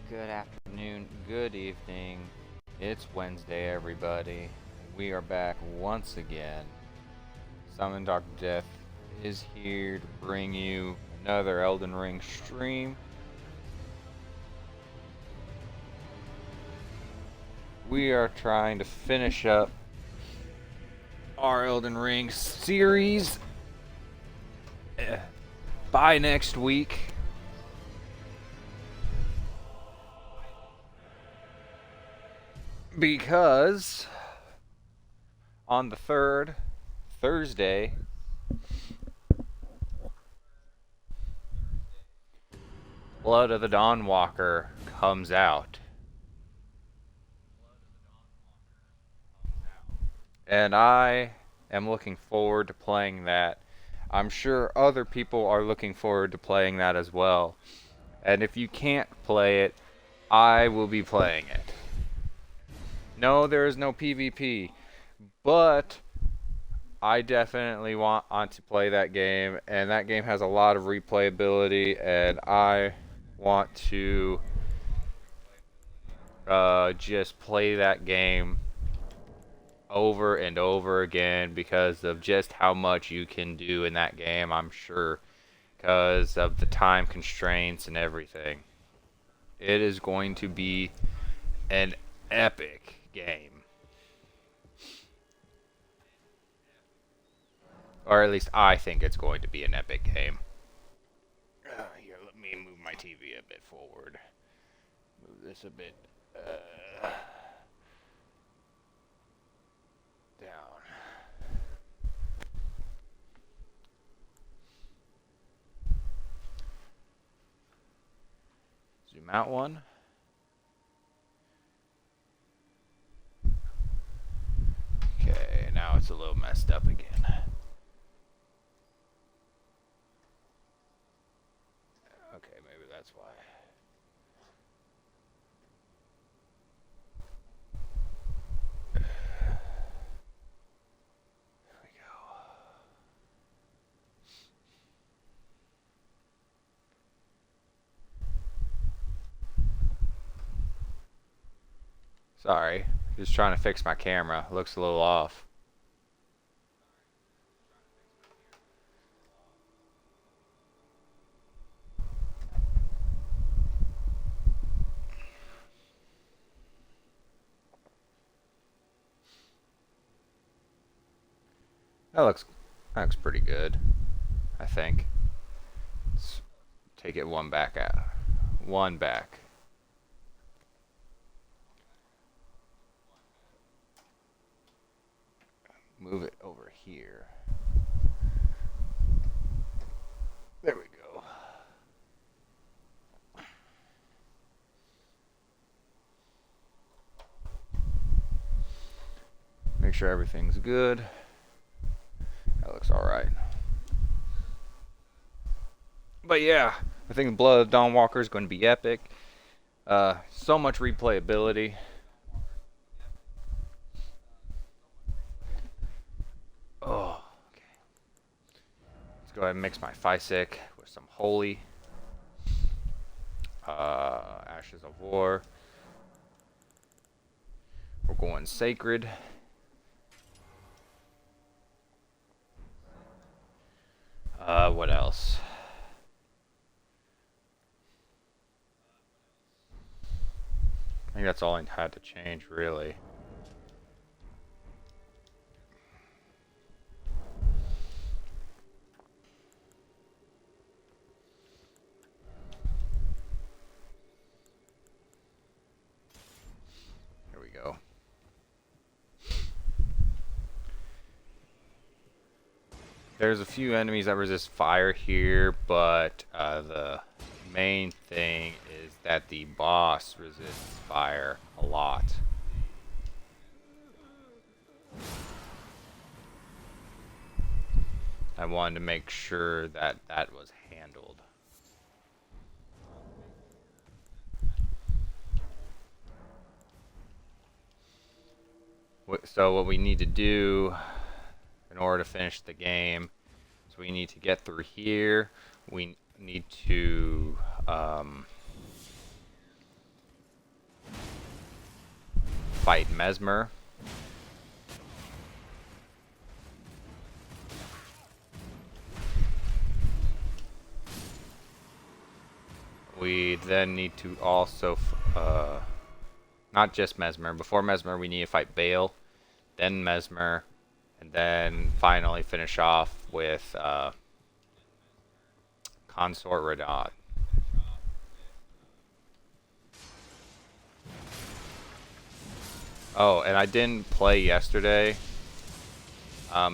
Good afternoon, good evening. It's Wednesday, everybody. We are back once again. Summon Dr. Death is here to bring you another Elden Ring stream. We are trying to finish up our Elden Ring series by next week. Because on the 3rd, Thursday, Blood of the Dawnwalker comes out. And I am looking forward to playing that. I'm sure other people are looking forward to playing that as well. And if you can't play it, I will be playing it. No, there is no PvP, but I definitely want to play that game, and that game has a lot of replayability, and I want to just play that game over and over again because of just how much you can do in that game, I'm sure, because of the time constraints and everything. It is going to be an epic game. Or at least I think it's going to be an epic game. Here, let me move my TV a bit forward. Move this a bit down. Zoom out one. Okay, now it's a little messed up again. Okay, maybe that's why. There we go. Sorry, just trying to fix my camera. Looks a little off. That looks pretty good, I think. Let's take it one back out. One back. Move it over here. There we go. Make sure everything's good. That looks alright. But yeah, I think Blood of the Dawnwalker is going to be epic. So much replayability. Oh, okay. Let's go ahead and mix my Physic with some Holy. Ashes of War. We're going Sacred. What else? I think that's all I had to change, really. Here we go. There's a few enemies that resist fire here, but the main thing is that the boss resists fire a lot. I wanted to make sure that that was handled. So what we need to do in order to finish the game is we need to get through here. We need to fight Mesmer. We then need to also, not just Mesmer. Before Mesmer, we need to fight Bale, then Mesmer, and then finally finish off with Consort Radot. Oh, and I didn't play yesterday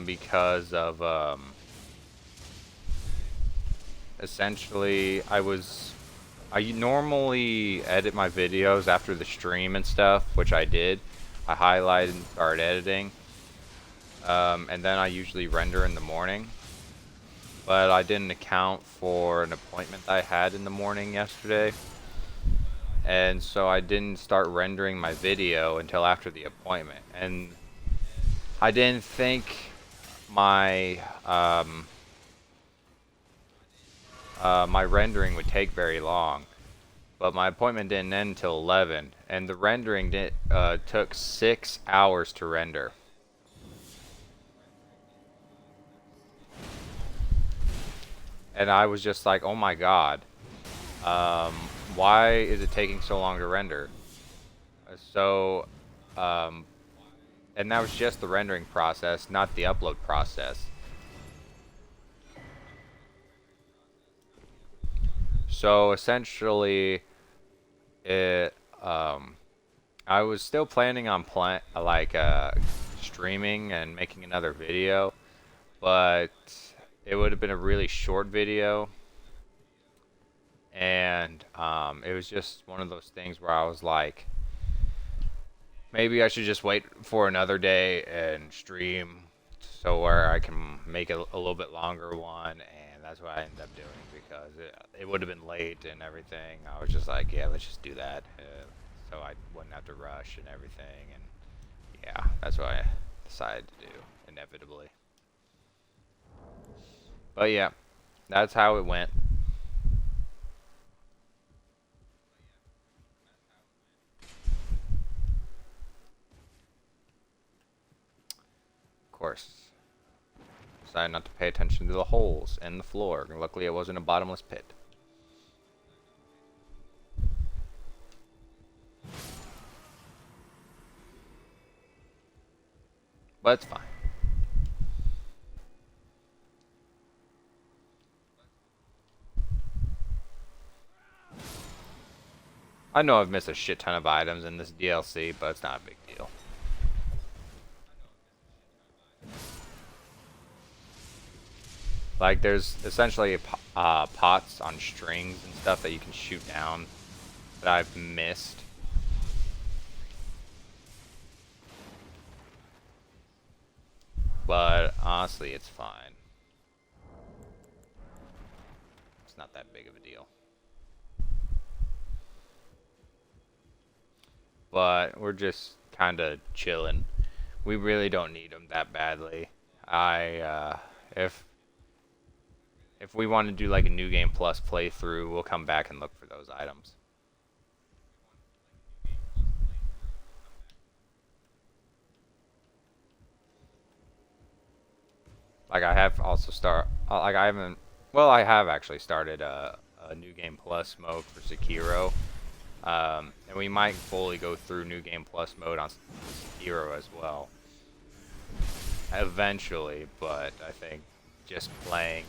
because of essentially I normally edit my videos after the stream and stuff, which I did. I highlight and start editing. And then I usually render in the morning. But I didn't account for an appointment I had in the morning yesterday. And so I didn't start rendering my video until after the appointment. And I didn't think my my rendering would take very long, but my appointment didn't end until 11, and the rendering took 6 hours to render. And I was just like, oh my god, why is it taking so long to render? So, and that was just the rendering process, not the upload process. So essentially, I was still planning on streaming and making another video, but it would have been a really short video, and it was just one of those things where I was like, maybe I should just wait for another day and stream, so where I can make a little bit longer one. And that's what I ended up doing, because it would have been late and everything. I was just like, yeah, let's just do that, so I wouldn't have to rush and everything. And yeah, that's what I decided to do, inevitably. But yeah, that's how it went. Of course, decided not to pay attention to the holes in the floor. Luckily, it wasn't a bottomless pit. But it's fine. I know I've missed a shit ton of items in this DLC, but it's not a big deal. Like, there's essentially pots on strings and stuff that you can shoot down that I've missed. But honestly, it's fine. It's not that big of a deal. But we're just kind of chilling. We really don't need them that badly. If we want to do like a New Game Plus playthrough, we'll come back and look for those items. Like, I have also I have actually started a New Game Plus mode for Sekiro. And we might fully go through New Game Plus mode on Sekiro as well. Eventually, but I think just playing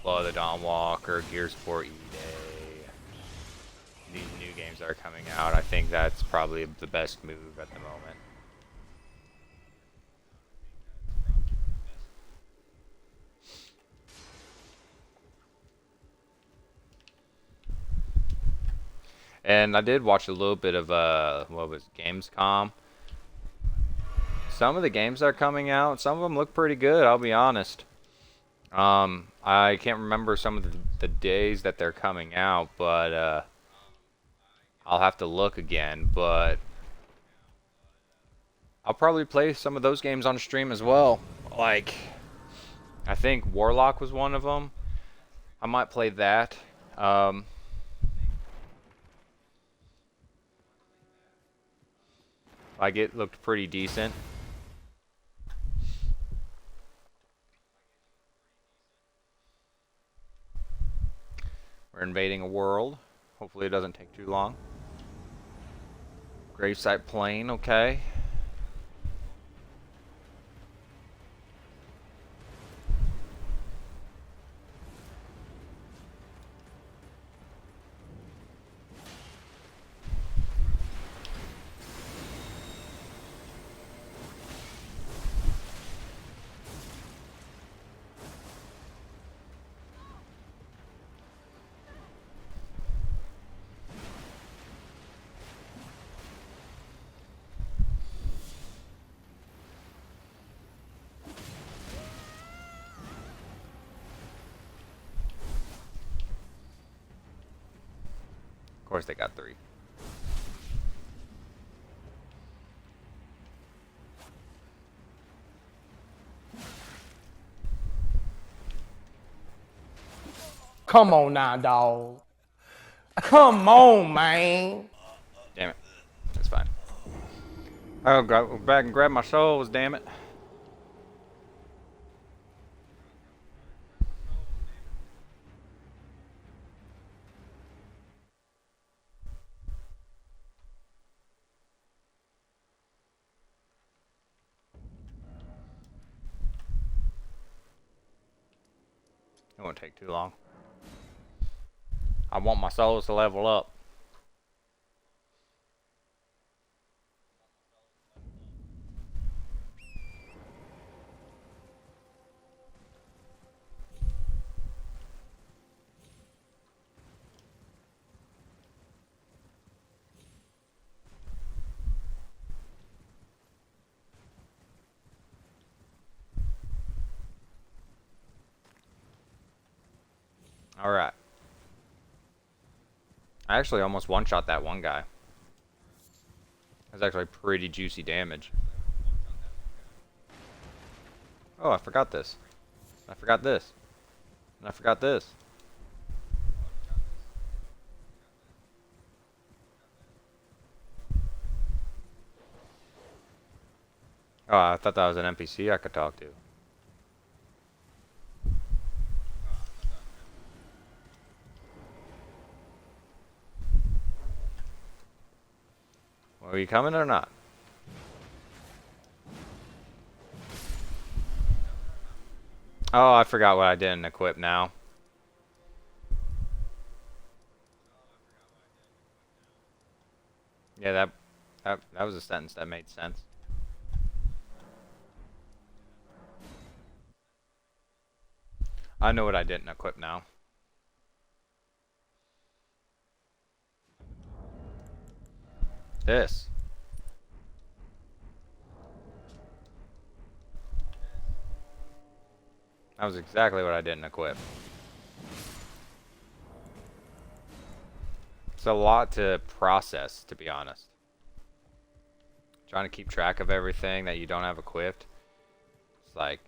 Blood of the Dawnwalker, Gears 4 E-Day, these new games that are coming out, I think that's probably the best move at the moment. And I did watch a little bit of what was it, Gamescom. Some of the games that are coming out, some of them look pretty good, I'll be honest. I can't remember some of the days that they're coming out, but I'll have to look again. But I'll probably play some of those games on stream as well. Like, I think Warlock was one of them. I might play that. Like, it looked pretty decent. We're invading a world. Hopefully it doesn't take too long. Gravesite plain, okay. Of course they got 3. Come on now, dog. Come on, man. Damn it. That's fine. I'll go back and grab my souls, damn it. It won't take too long. I want my souls to level up. Alright. I actually almost one-shot that one guy. That's actually pretty juicy damage. Oh, I forgot this. I forgot this. And I forgot this. Oh, I thought that was an NPC I could talk to. Well, are you coming or not? Oh, I forgot what I didn't equip now. Yeah, that was a sentence that made sense. I know what I didn't equip now. This. That was exactly what I didn't equip. It's a lot to process, to be honest. Trying to keep track of everything that you don't have equipped. It's like,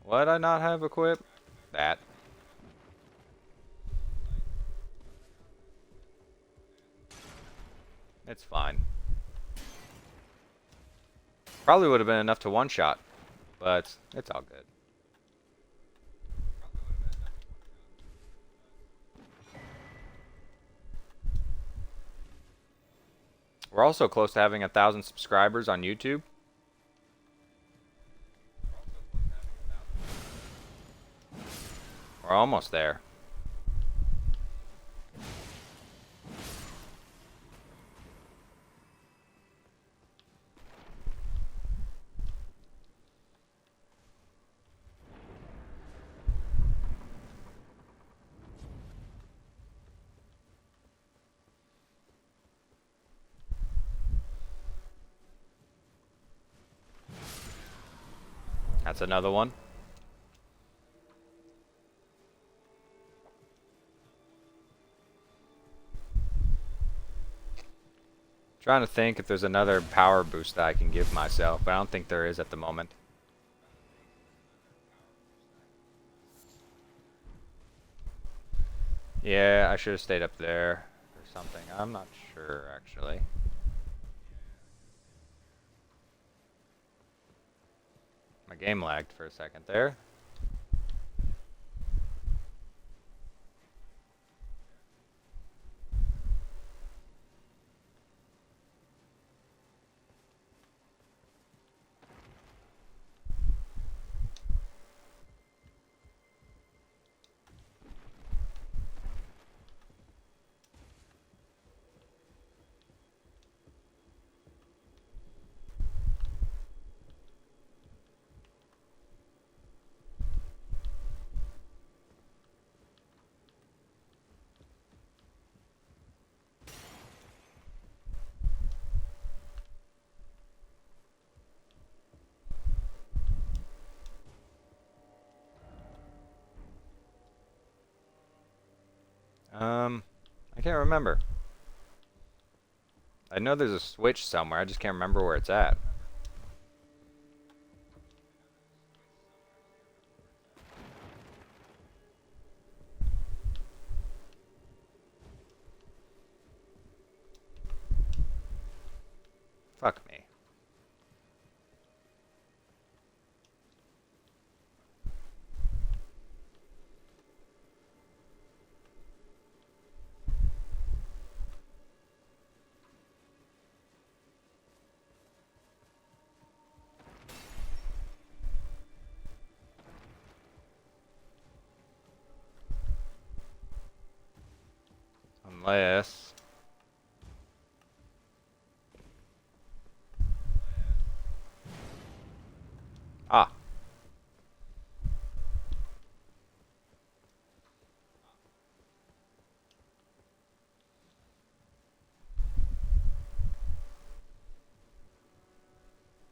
what did I not have equipped? That. It's fine. Probably would have been enough to one-shot, but it's all good. We're also close to having 1,000 subscribers on YouTube. We're almost there. That's another one. Trying to think if there's another power boost that I can give myself, but I don't think there is at the moment. Yeah, I should have stayed up there or something. I'm not sure, actually. My game lagged for a second there. I can't remember. I know there's a switch somewhere, I just can't remember where it's at. Fuck me. Unless... Ah.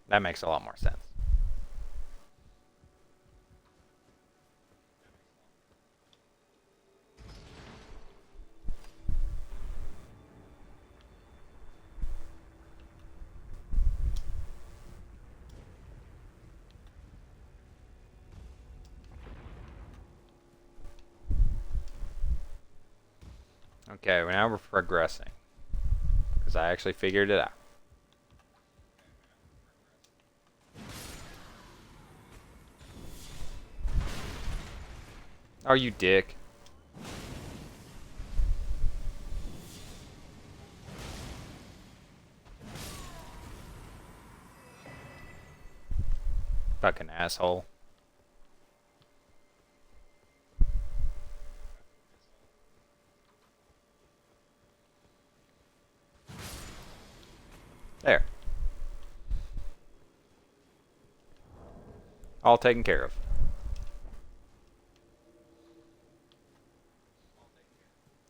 That makes a lot more sense. Okay, well now we're progressing. Because I actually figured it out. Oh, you dick. Fucking asshole. There. All taken care of.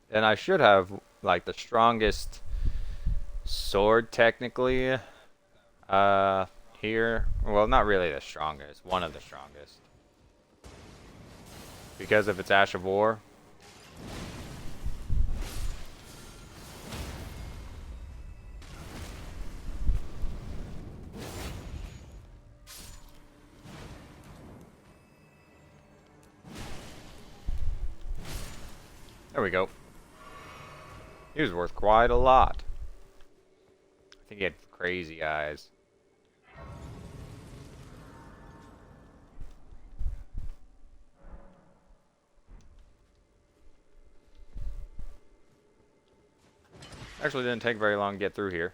And I should have, like, the strongest sword, technically, here. Well, not really the strongest. One of the strongest. Because of its Ash of War. There we go. He was worth quite a lot. I think he had crazy eyes. Actually didn't take very long to get through here.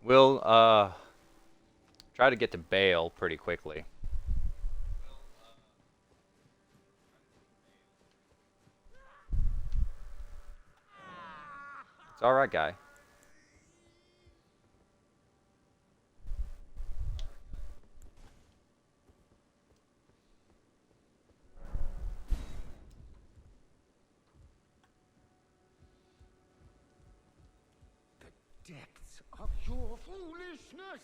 We'll try to get to Bale pretty quickly. It's alright, guy. Depths of your foolishness!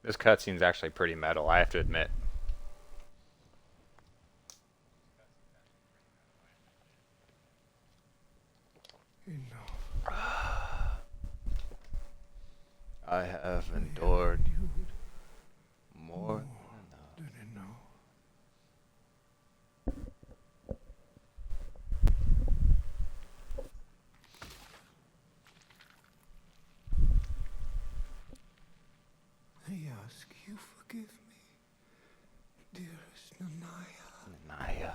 This cutscene's actually pretty metal, I have to admit. I have endured more than enough. I ask you forgive me, dearest Nanaya. Naya.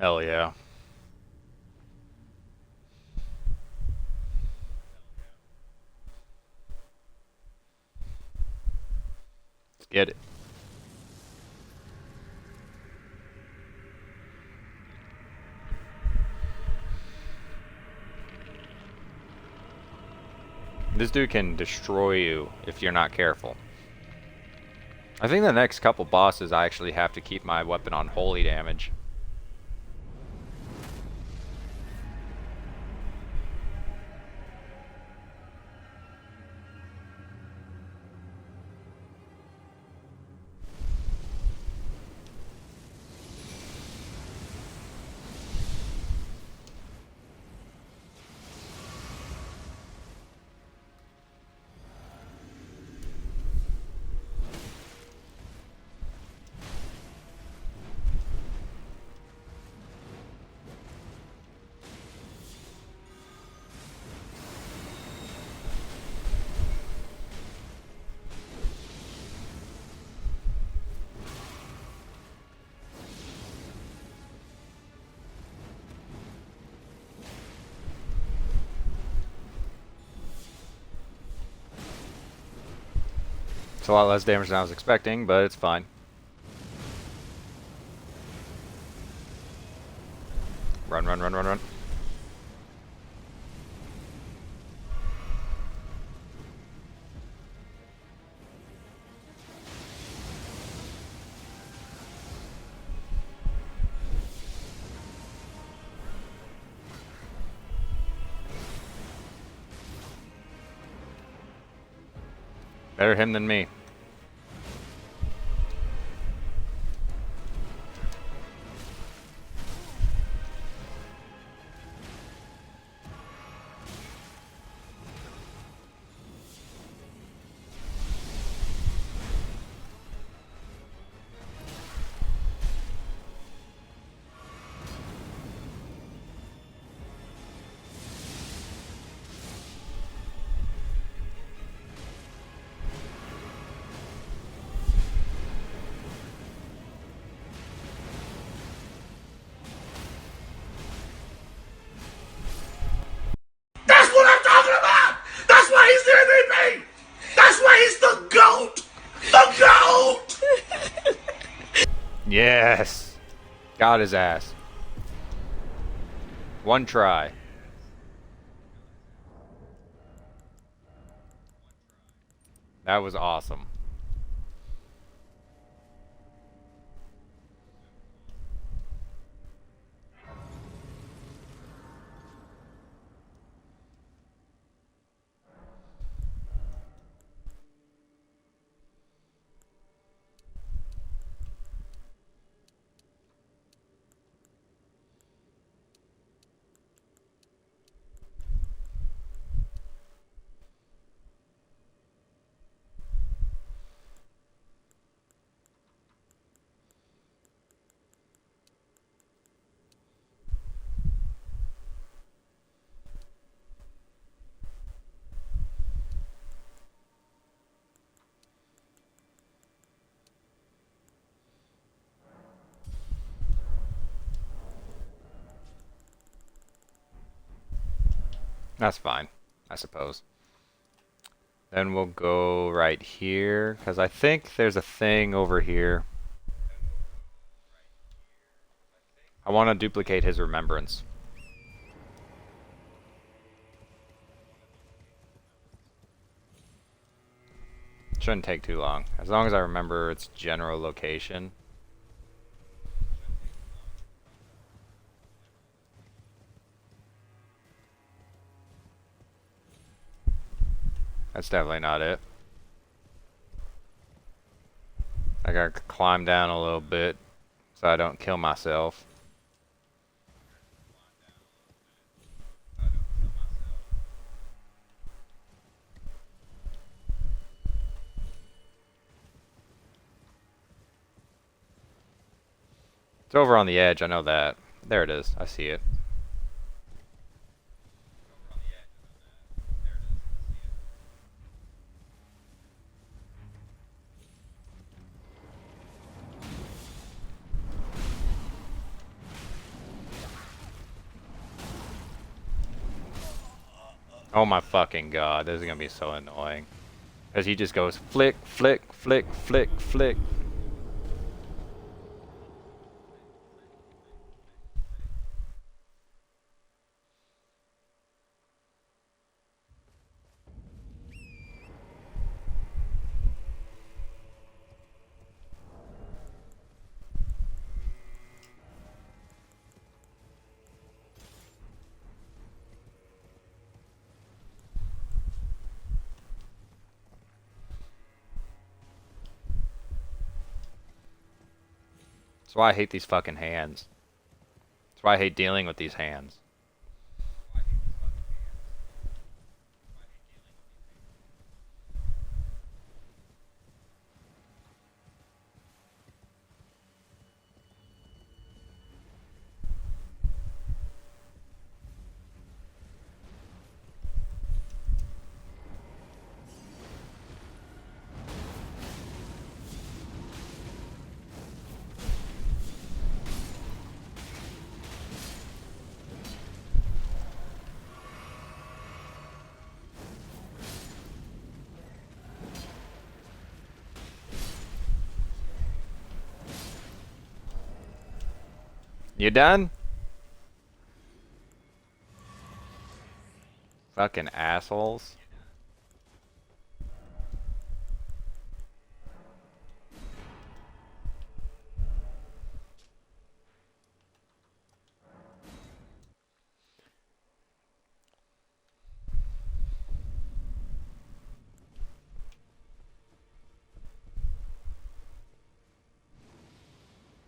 Hell yeah. Let's get it. This dude can destroy you if you're not careful. I think the next couple bosses I actually have to keep my weapon on holy damage. It's a lot less damage than I was expecting, but it's fine. Run, run, run, run, run. Better him than me. That's what I'm talking about! That's why he's the MVP! That's why he's the GOAT! The GOAT! Yes! Got his ass. One try. That was awesome. That's fine, I suppose. Then we'll go right here, because I think there's a thing over here. I want to duplicate his remembrance. Shouldn't take too long. As long as I remember its general location. That's definitely not it. I gotta climb down a little bit so I don't kill myself. It's over on the edge, I know that. There it is, I see it. Oh my fucking god, this is gonna be so annoying. Because he just goes flick, flick, flick, flick, flick. That's why I hate these fucking hands. That's why I hate dealing with these hands. You done? Fucking assholes.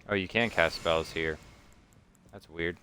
Oh, you can cast spells here. That's weird.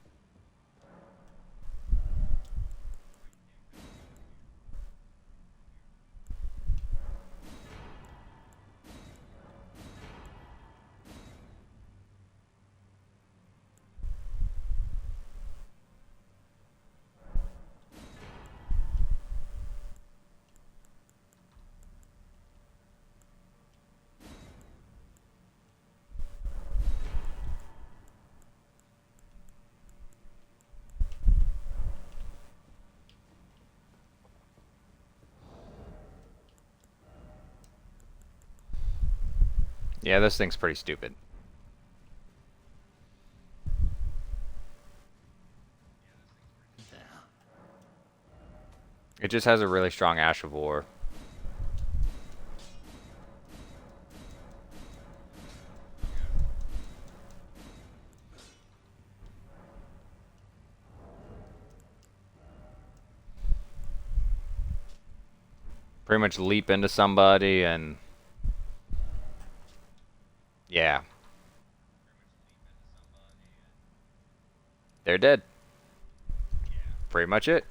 Yeah, this thing's pretty stupid. It just has a really strong Ash of War. Pretty much leap into somebody and... yeah. They're dead. Pretty much it.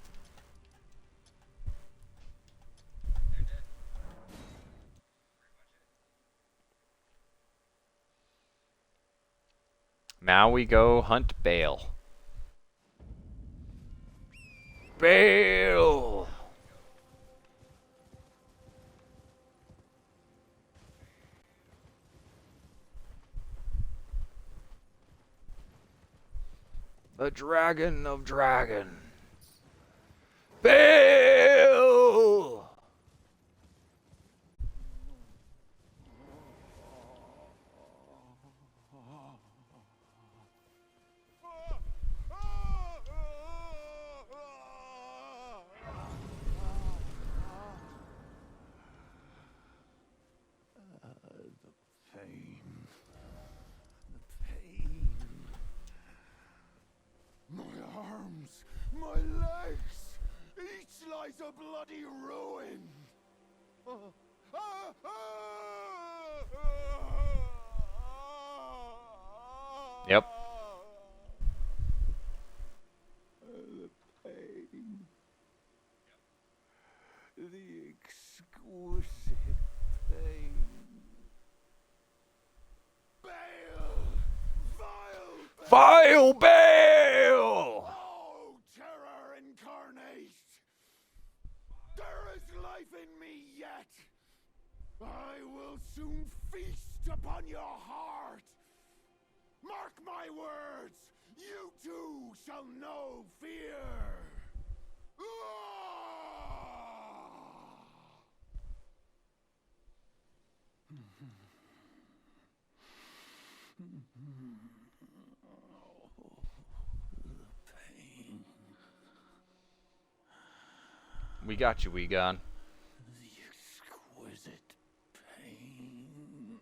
Now we go hunt Bale. Bale! The Dragon of Dragons. Bale! My legs! Each lies a bloody ruin! Yep. The pain. The exquisite pain. Bale! Vile Vile Bale! Oh, terror incarnate! There is life in me yet! I will soon feast upon your heart! Mark my words! You too shall know fear! Pain. We got you, Wegon. The exquisite pain.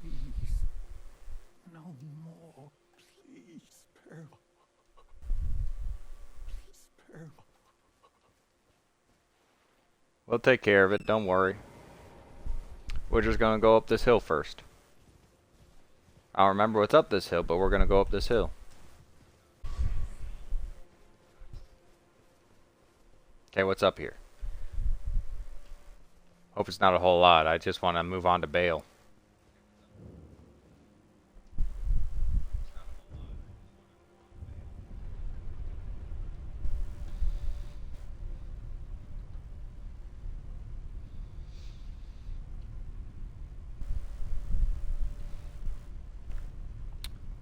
Please, no more. Please, spare. Please spare. We'll take care of it, don't worry. We're just gonna go up this hill first. I don't remember what's up this hill, but we're gonna go up this hill. Okay, what's up here? Hope it's not a whole lot. I just want to move on to Bale.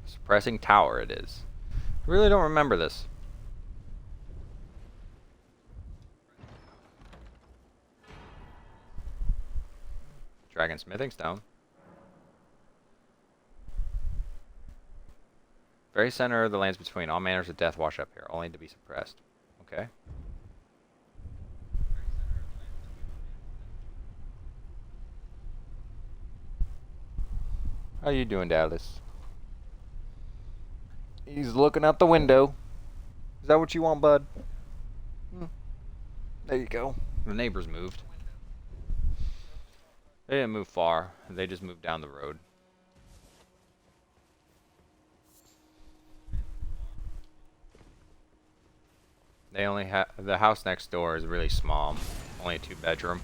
Suppressing tower it is. I really don't remember this. Dragon smithing stone. Very center of the lands between. All manners of death wash up here, only to be suppressed. Okay. How you doing, Dallas? He's looking out the window. Is that what you want, bud? There you go. The neighbors moved. They didn't move far. They just moved down the road. They only have the house next door is really small, only a 2-bedroom.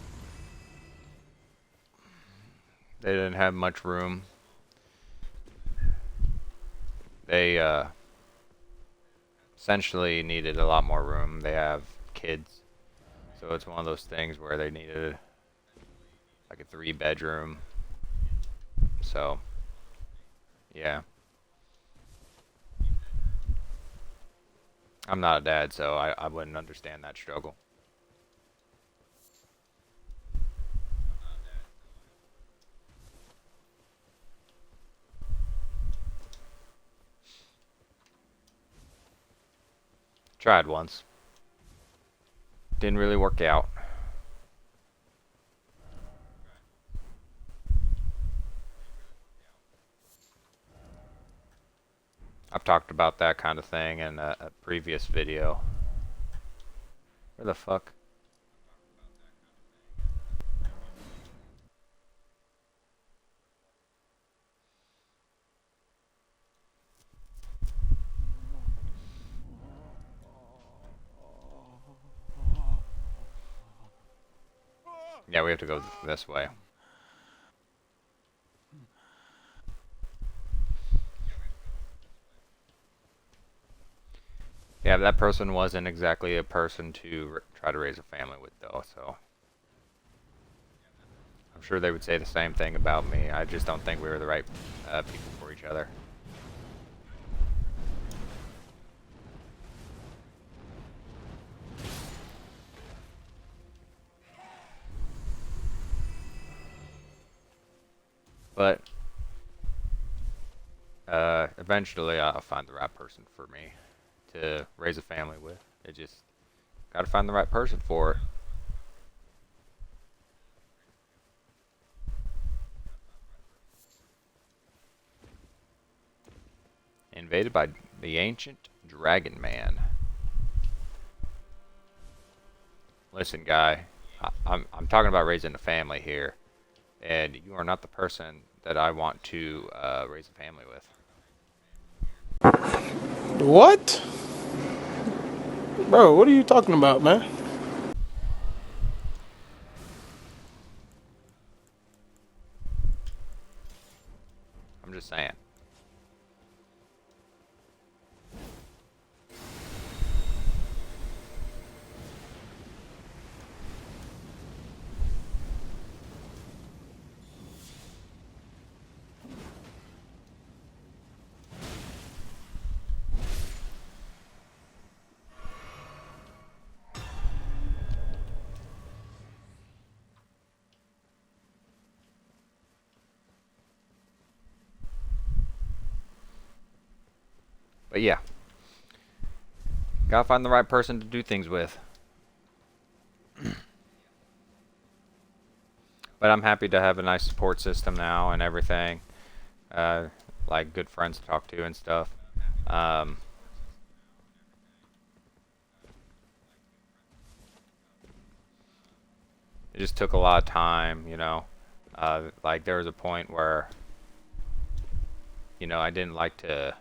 They didn't have much room. They essentially needed a lot more room. They have kids, so it's one of those things where they needed like a 3-bedroom. So, yeah. I'm not a dad, so I wouldn't understand that struggle. Tried once. Didn't really work out. I've talked about that kind of thing in a previous video. Where the fuck? Yeah, we have to go this way. Yeah, that person wasn't exactly a person to try to raise a family with, though, so. I'm sure they would say the same thing about me. I just don't think we were the right people for each other. But eventually I'll find the right person for me to raise a family with. It just Gotta find the right person for it. Invaded by the ancient dragon man. Listen, guy, I'm talking about raising a family here, and you are not the person that I want to raise a family with. What? Bro, what are you talking about, man? I'm just saying. But yeah, gotta find the right person to do things with. But I'm happy to have a nice support system now and everything. Like good friends to talk to and stuff. It just took a lot of time, you know. Like there was a point where, you know, I didn't like to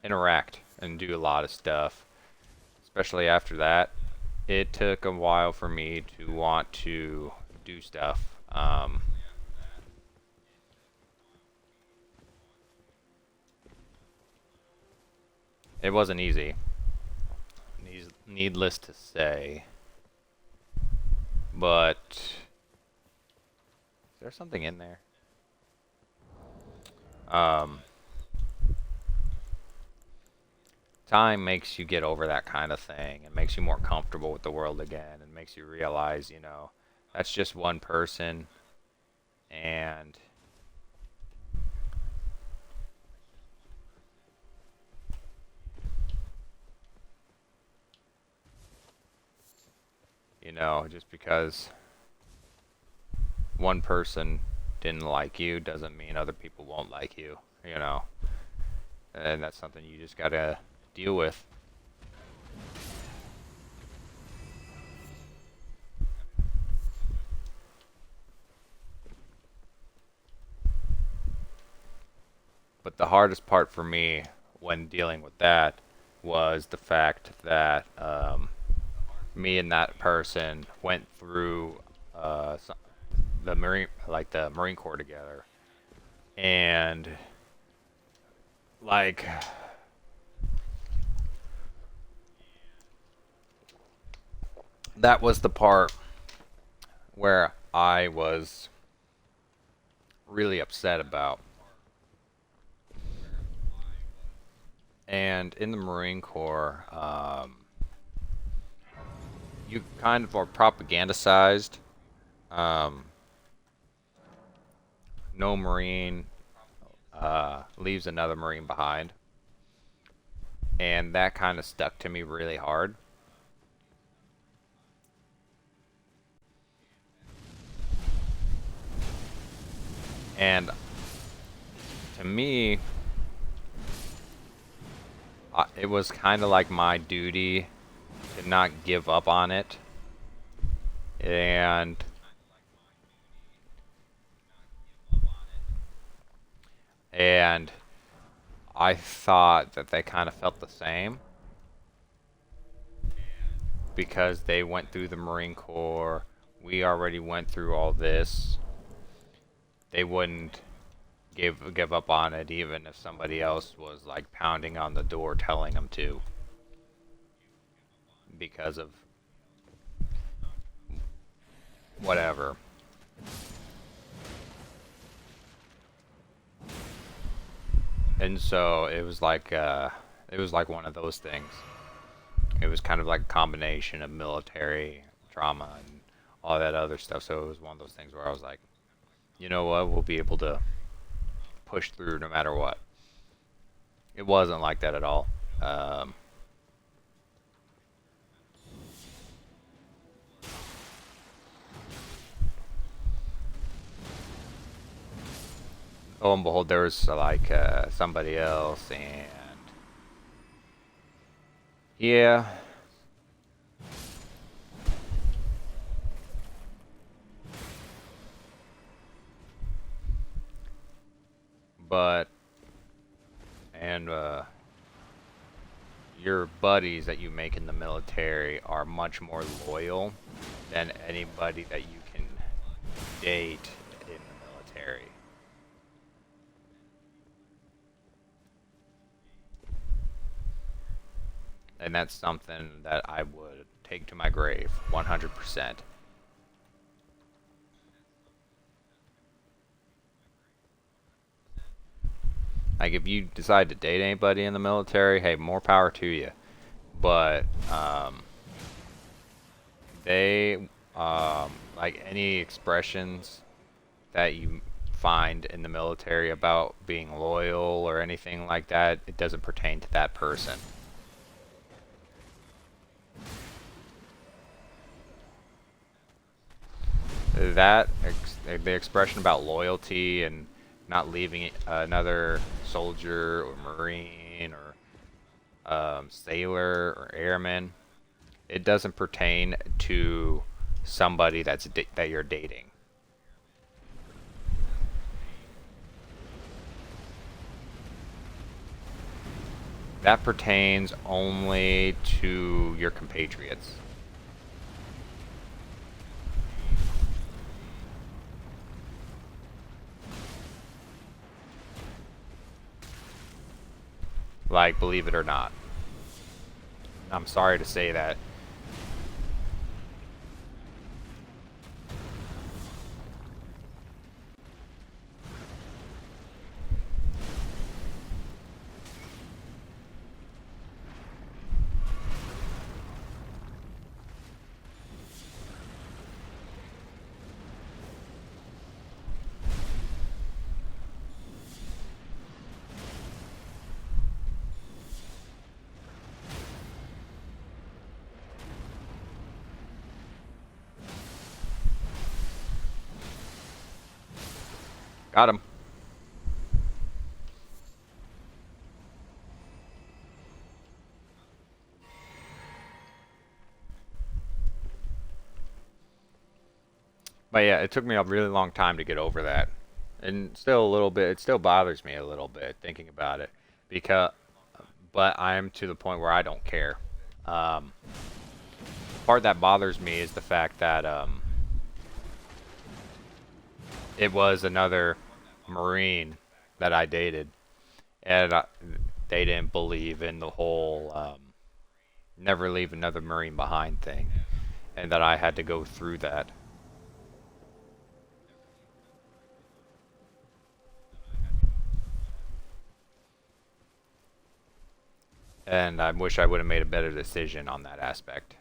interact and do a lot of stuff. Especially after that, it took a while for me to want to do stuff. It wasn't easy. Needless to say. But is there something in there? Time makes you get over that kind of thing. It makes you more comfortable with the world again. It makes you realize, you know, that's just one person, and you know, just because one person didn't like you doesn't mean other people won't like you, you know. And that's something you just gotta deal with. But the hardest part for me when dealing with that was the fact that me and that person went through the Marine Corps together, and like that was the part where I was really upset about. And in the Marine Corps, you kind of are propagandized. No Marine leaves another Marine behind. And that kind of stuck to me really hard. And to me, it was kind of like my duty to not give up on it. And I thought that they kind of felt the same because they went through the Marine Corps. We already went through all this. They wouldn't give up on it even if somebody else was like pounding on the door telling them to, because of whatever. And so it was like one of those things. It was kind of like a combination of military trauma and all that other stuff. So it was one of those things where I was like, you know what, we'll be able to push through no matter what. It wasn't like that at all. lo and behold, there was like somebody else, and yeah, but and your buddies that you make in the military are much more loyal than anybody that you can date in the military. And that's something that I would take to my grave 100%. Like, if you decide to date anybody in the military, hey, more power to you. But, they, like, any expressions that you find in the military about being loyal or anything like that, it doesn't pertain to that person. The expression about loyalty and not leaving another soldier or marine or sailor or airman, it doesn't pertain to somebody that you're dating. That pertains only to your compatriots. Like, believe it or not. I'm sorry to say that. Got him. But yeah, it took me a really long time to get over that. And still a little bit, it still bothers me a little bit thinking about it. Because, but I'm to the point where I don't care. The part that bothers me is the fact that it was another Marine that I dated. And they didn't believe in the whole never leave another Marine behind thing. And that I had to go through that. And I wish I would have made a better decision on that aspect.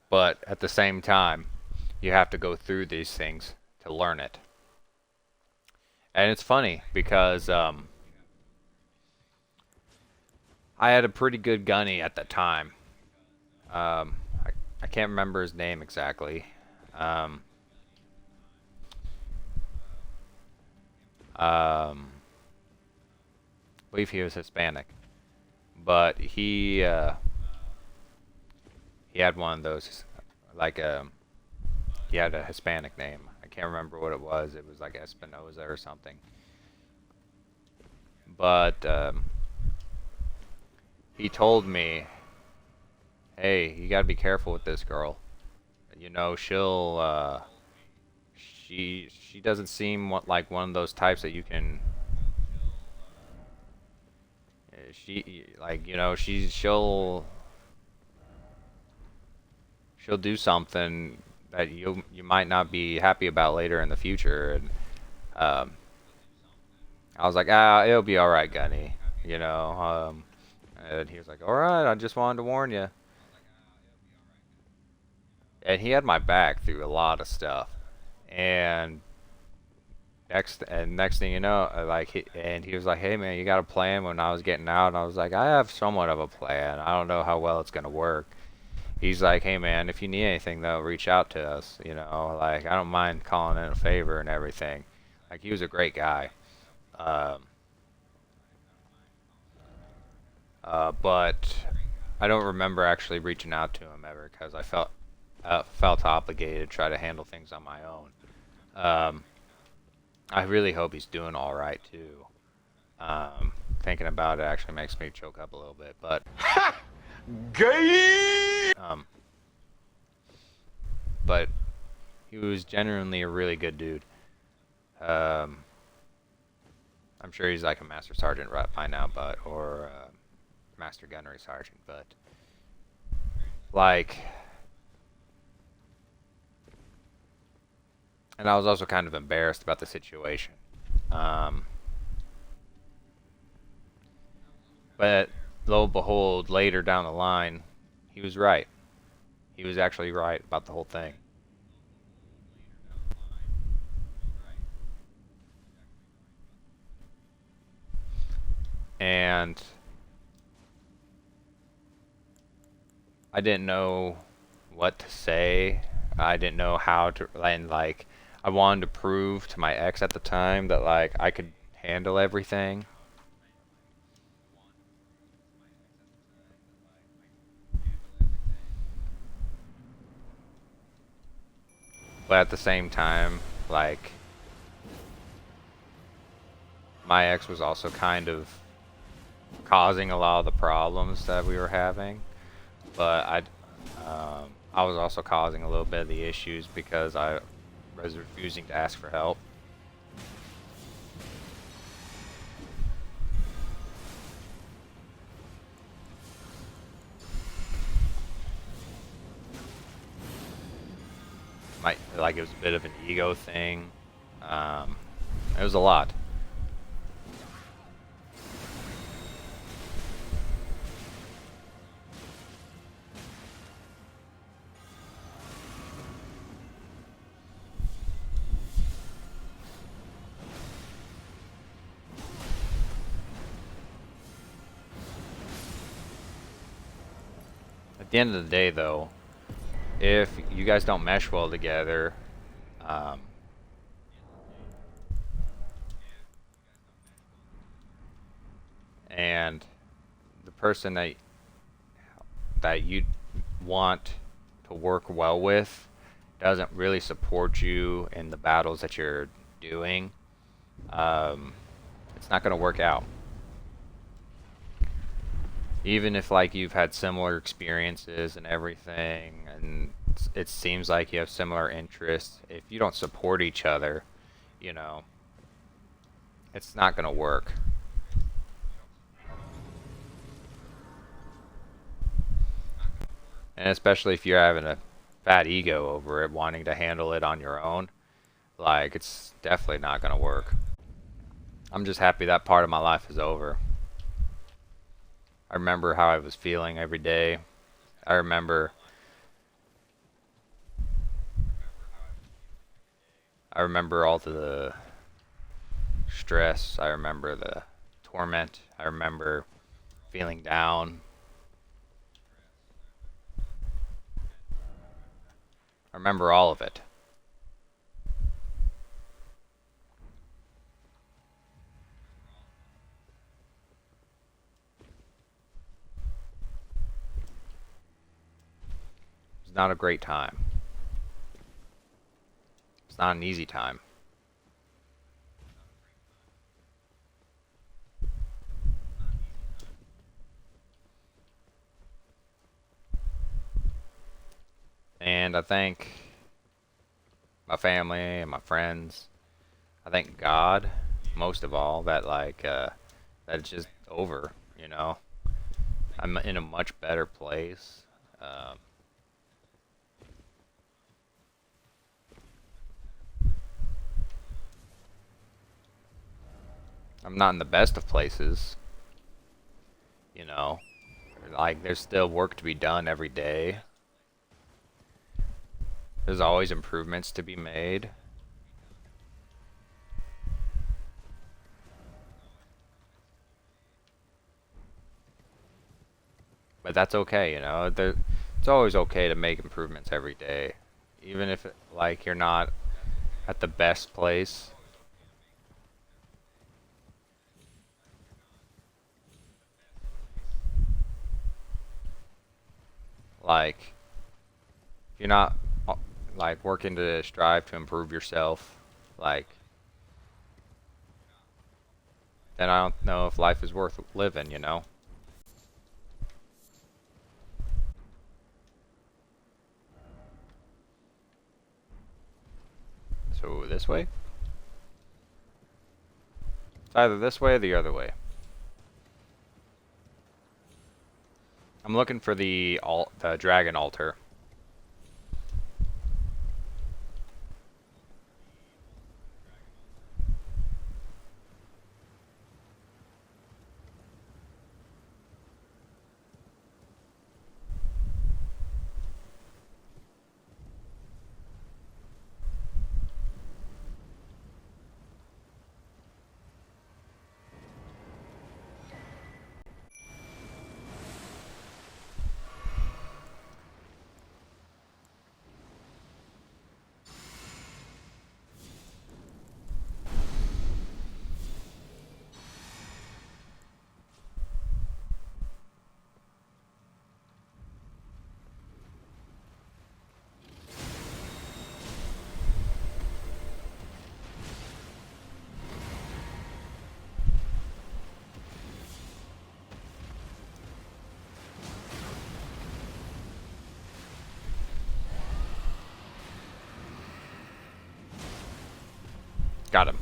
But at the same time, you have to go through these things to learn it. And it's funny because I had a pretty good gunny at the time. Um, I can't remember his name exactly. Um, I believe he was Hispanic, but he had one of those like he had a Hispanic name. I can't remember what it was. It was like Espinoza or something. But he told me, "Hey, you gotta be careful with this girl. You know, she doesn't seem like one of those types that you can. She like you know she'll do something that you might not be happy about later in the future." And um, I was like, it'll be all right, Gunny. You know. And he was like, all right, I just wanted to warn you. And he had my back through a lot of stuff. And next thing you know, he was like, hey man, you got a plan? When I was getting out, and I was like, I have somewhat of a plan. I don't know how well it's gonna work. he's like, hey man, if you need anything though, reach out to us. You know, like I don't mind calling in a favor and everything. Like he was a great guy. Um, but I don't remember actually reaching out to him ever because I felt obligated to try to handle things on my own. Um, I really hope he's doing all right too. Thinking about it actually makes me choke up a little bit, but Gay! but he was genuinely a really good dude. Um, I'm sure he's like a master sergeant right by now, but or master gunnery sergeant, but like, and I was also kind of embarrassed about the situation. Um, but lo and behold, later down the line, he was right. He was actually right about the whole thing. And I didn't know what to say. I didn't know how to, and like, I wanted to prove to my ex at the time that like I could handle everything. But at the same time, like, my ex was also kind of causing a lot of the problems that we were having. But I was also causing a little bit of the issues because I was refusing to ask for help. Like it was a bit of an ego thing. It was a lot. At the end of the day, though, if you guys don't mesh well together, um, and the person that you want to work well with doesn't really support you in the battles that you're doing, um, it's not going to work out. Even if like you've had similar experiences and everything, and it seems like you have similar interests, if you don't support each other, you know, it's not going to work. And especially if you're having a fat ego over it, wanting to handle it on your own, like it's definitely not going to work. I'm just happy that part of my life is over. I remember how I was feeling every day. I remember all the stress. I remember the torment. I remember feeling down. I remember all of it. It's not a great time. It's not an easy time. And I thank my family and my friends. I thank God most of all that that it's just over, you know. I'm in a much better place. Um, I'm not in the best of places, you know. Like there's still work to be done every day. There's always improvements to be made. But that's okay, you know. It's always okay to make improvements every day, even if like you're not at the best place. Like if you're not like working to strive to improve yourself, like then I don't know if life is worth living, you know? So this way? It's either this way or the other way. I'm looking for the dragon altar. Got him.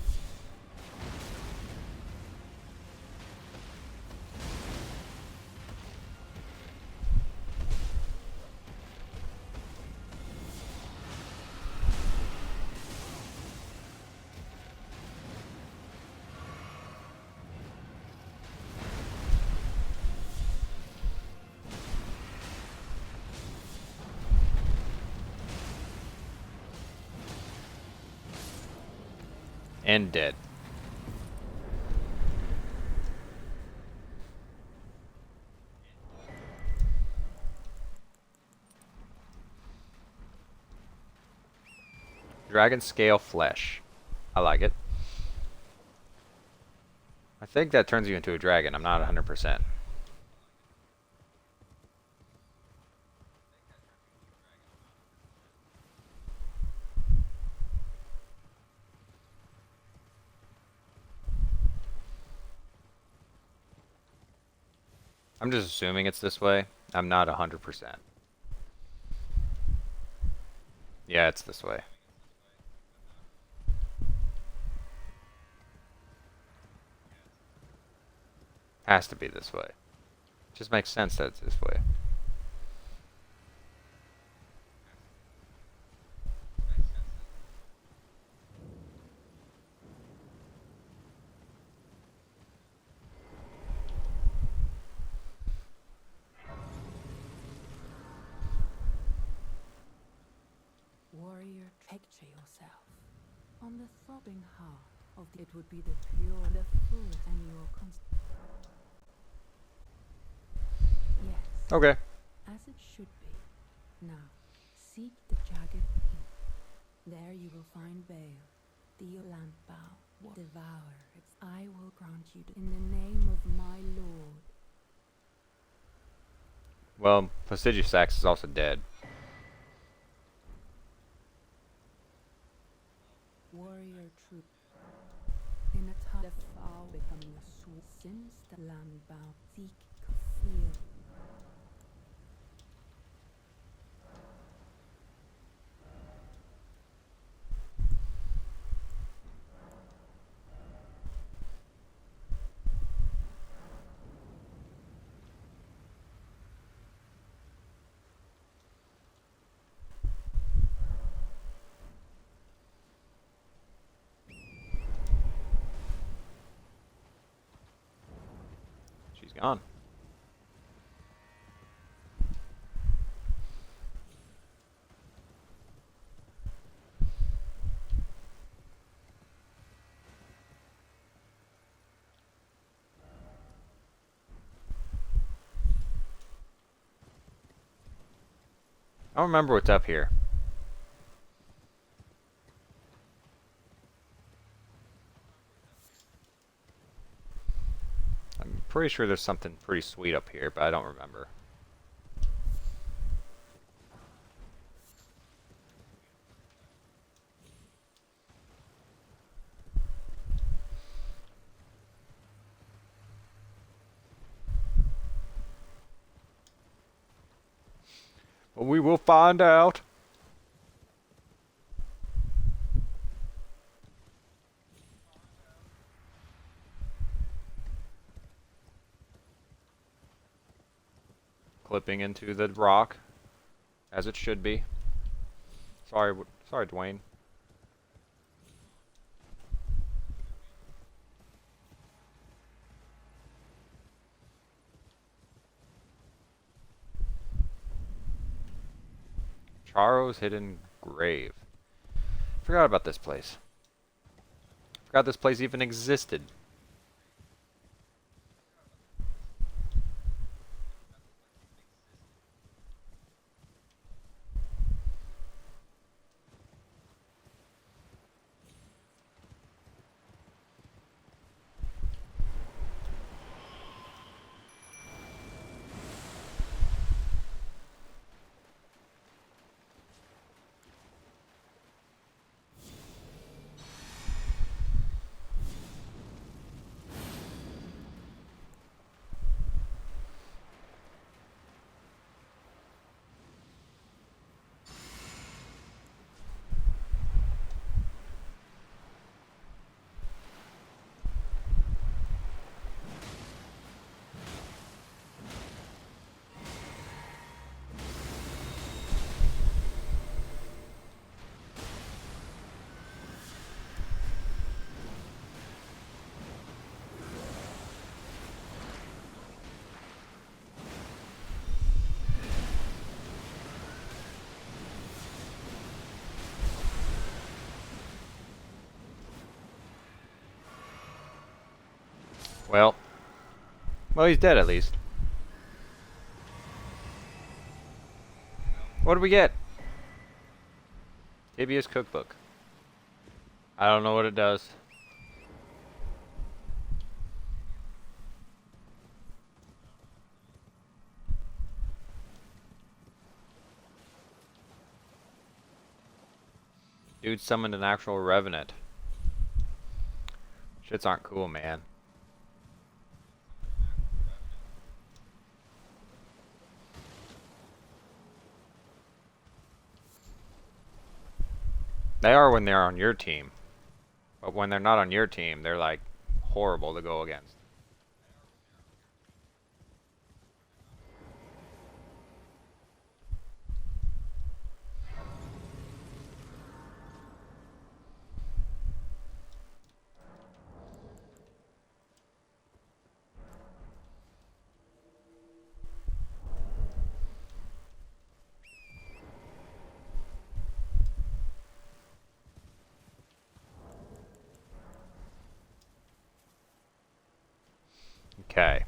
And dead. Dragon scale flesh. I like it. I think that turns you into a dragon. I'm not 100%. I'm just assuming it's this way. I'm not 100%. Yeah, it's this way. Has to be this way. Just makes sense that it's this way. Warrior, picture yourself on the throbbing heart of it would be the pure, the fullest, and your yes. Okay. As it should be. Now, seek the jagged peak. There you will find Bale, the lamp bow. Devour it. I will grant you in the name of my lord. Well, Placidusax is also dead. Warrior troop. In a time of foul becoming a soul since the land bow. Seek feel. She's gone. I don't remember what's up here. I'm pretty sure there's something pretty sweet up here, but I don't remember. But we will find out. Clipping into the rock, as it should be. Sorry, Dwayne. Charo's hidden grave. Forgot about this place. Forgot this place even existed. Well, he's dead at least. What do we get? Tibia's cookbook. I don't know what it does. Dude summoned an actual revenant. Shits aren't cool, man. They are when they're on your team. But when they're not on your team, they're like horrible to go against. Okay.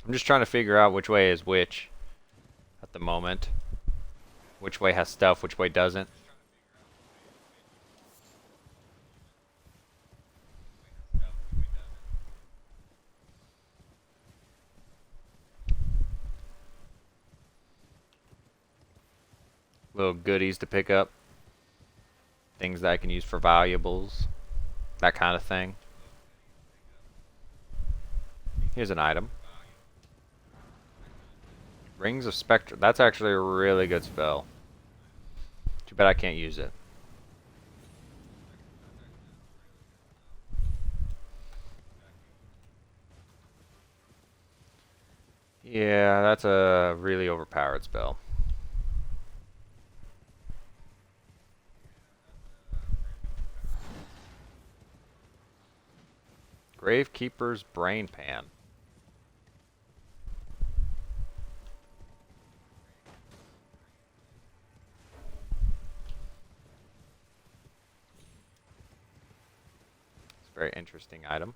I'm just trying to figure out which way is which at the moment. Which way has stuff, which way doesn't. Little goodies to pick up. Things that I can use for valuables. That kind of thing. Here's an item. Rings of Spectre. That's actually a really good spell. Too bad I can't use it. Yeah, that's a really overpowered spell. Gravekeeper's Brain Pan. It's a very interesting item.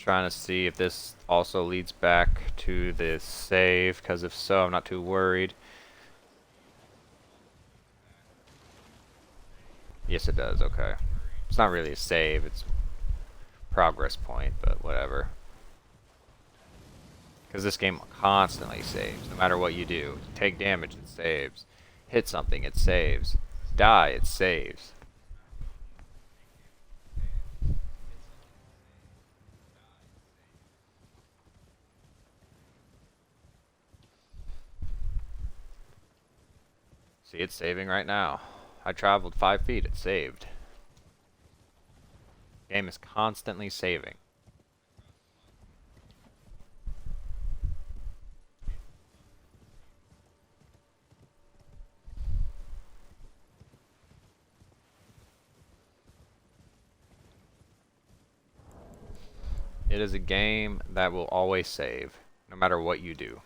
Trying to see if this also leads back to the save, because if so, I'm not too worried. Yes, it does. Okay. It's not really a save, it's progress point, but whatever. Because this game constantly saves, no matter what you do. Take damage, it saves. Hit something, it saves. Die, it saves. See, it's saving right now. I traveled 5 feet, it saved. Game is constantly saving. It is a game that will always save, no matter what you do.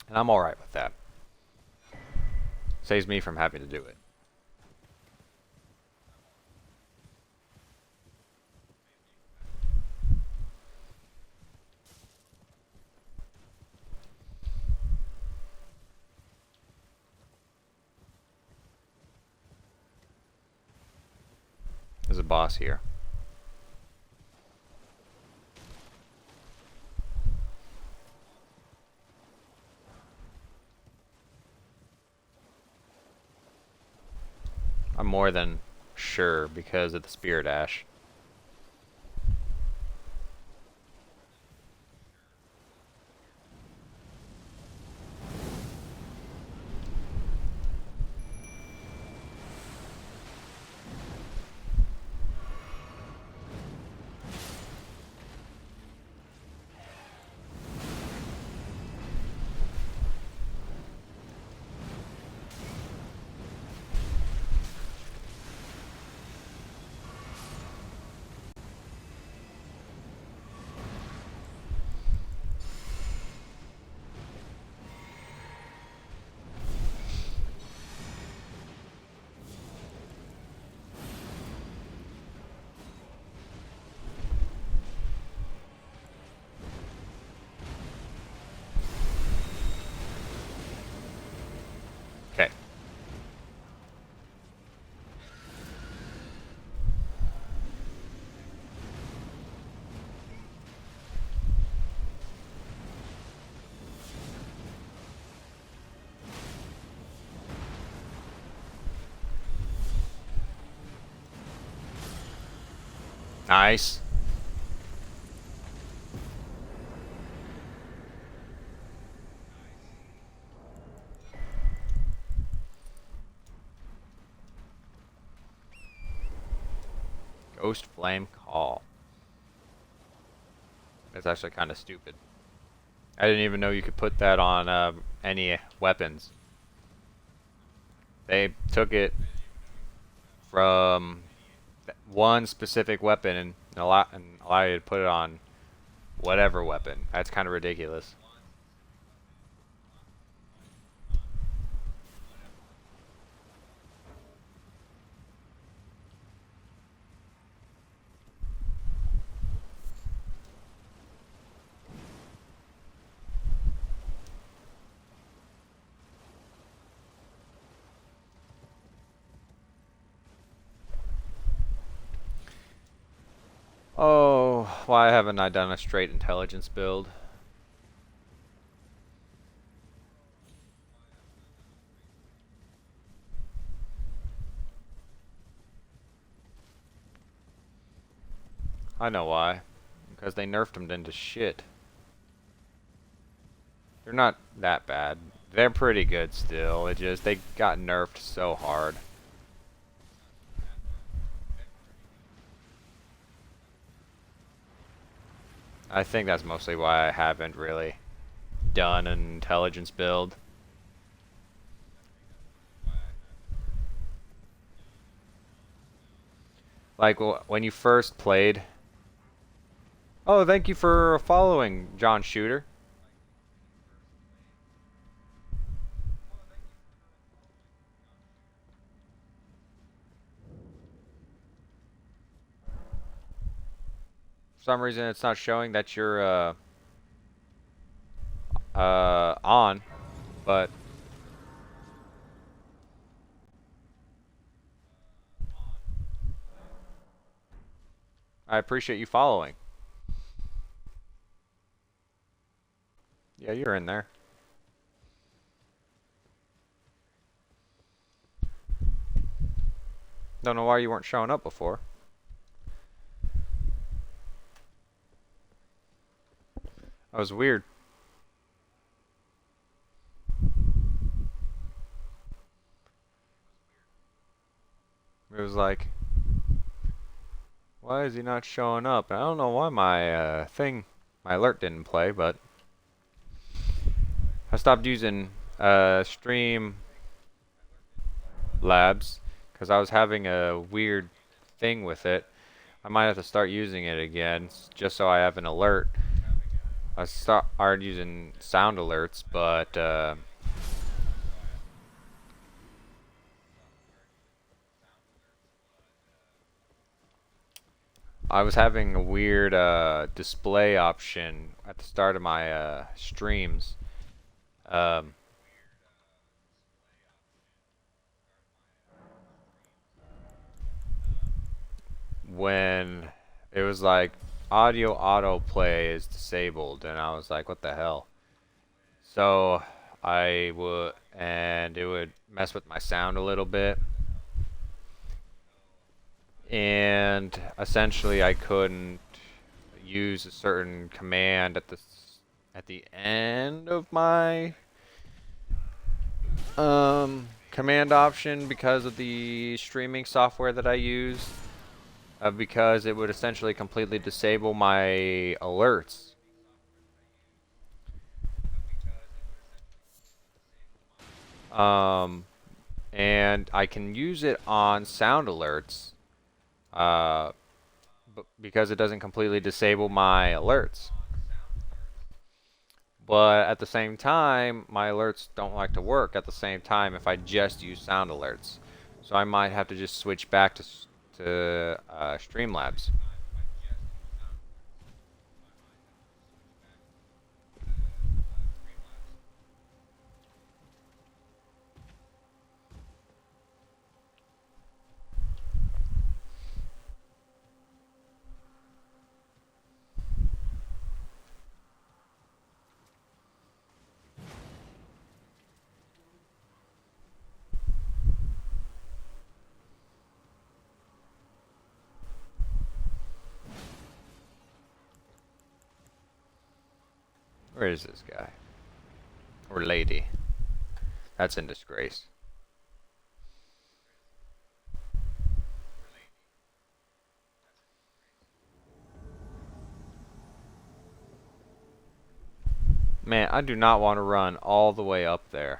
And I'm alright with that. Saves me from having to do it. There's a boss here. I'm more than sure because of the Spirit Ash. Okay. Nice. Ghost Flame Call. That's actually kind of stupid. I didn't even know you could put that on any weapons. They took it from one specific weapon and allow you to put it on whatever weapon. That's kind of ridiculous. Oh, why haven't I done a straight intelligence build? I know why. Because they nerfed them into shit. They're not that bad. They're pretty good still. It just, they got nerfed so hard. I think that's mostly why I haven't really done an intelligence build. Like when you first played. Oh, thank you for following, John Shooter. some reason it's not showing that you're on, but I appreciate you following. Yeah, you're in there. Don't know why you weren't showing up before. That was weird. It was like, why is he not showing up? And I don't know why my my alert didn't play, but I stopped using Stream Labs because I was having a weird thing with it. I might have to start using it again just so I have an alert. I started using sound alerts, but I was having a weird display option at the start of my streams. Um, when it was like audio autoplay is disabled, and I was like, what the hell? So I would, and it would mess with my sound a little bit. And essentially I couldn't use a certain command at the end of my command option because of the streaming software that I use, because it would essentially completely disable my alerts. And I can use it on sound alerts, but because it doesn't completely disable my alerts. But at the same time, my alerts don't like to work at the same time if I just use sound alerts. So I might have to just switch back to Streamlabs. Where is this guy? Or lady? That's in disgrace. Man, I do not want to run all the way up there.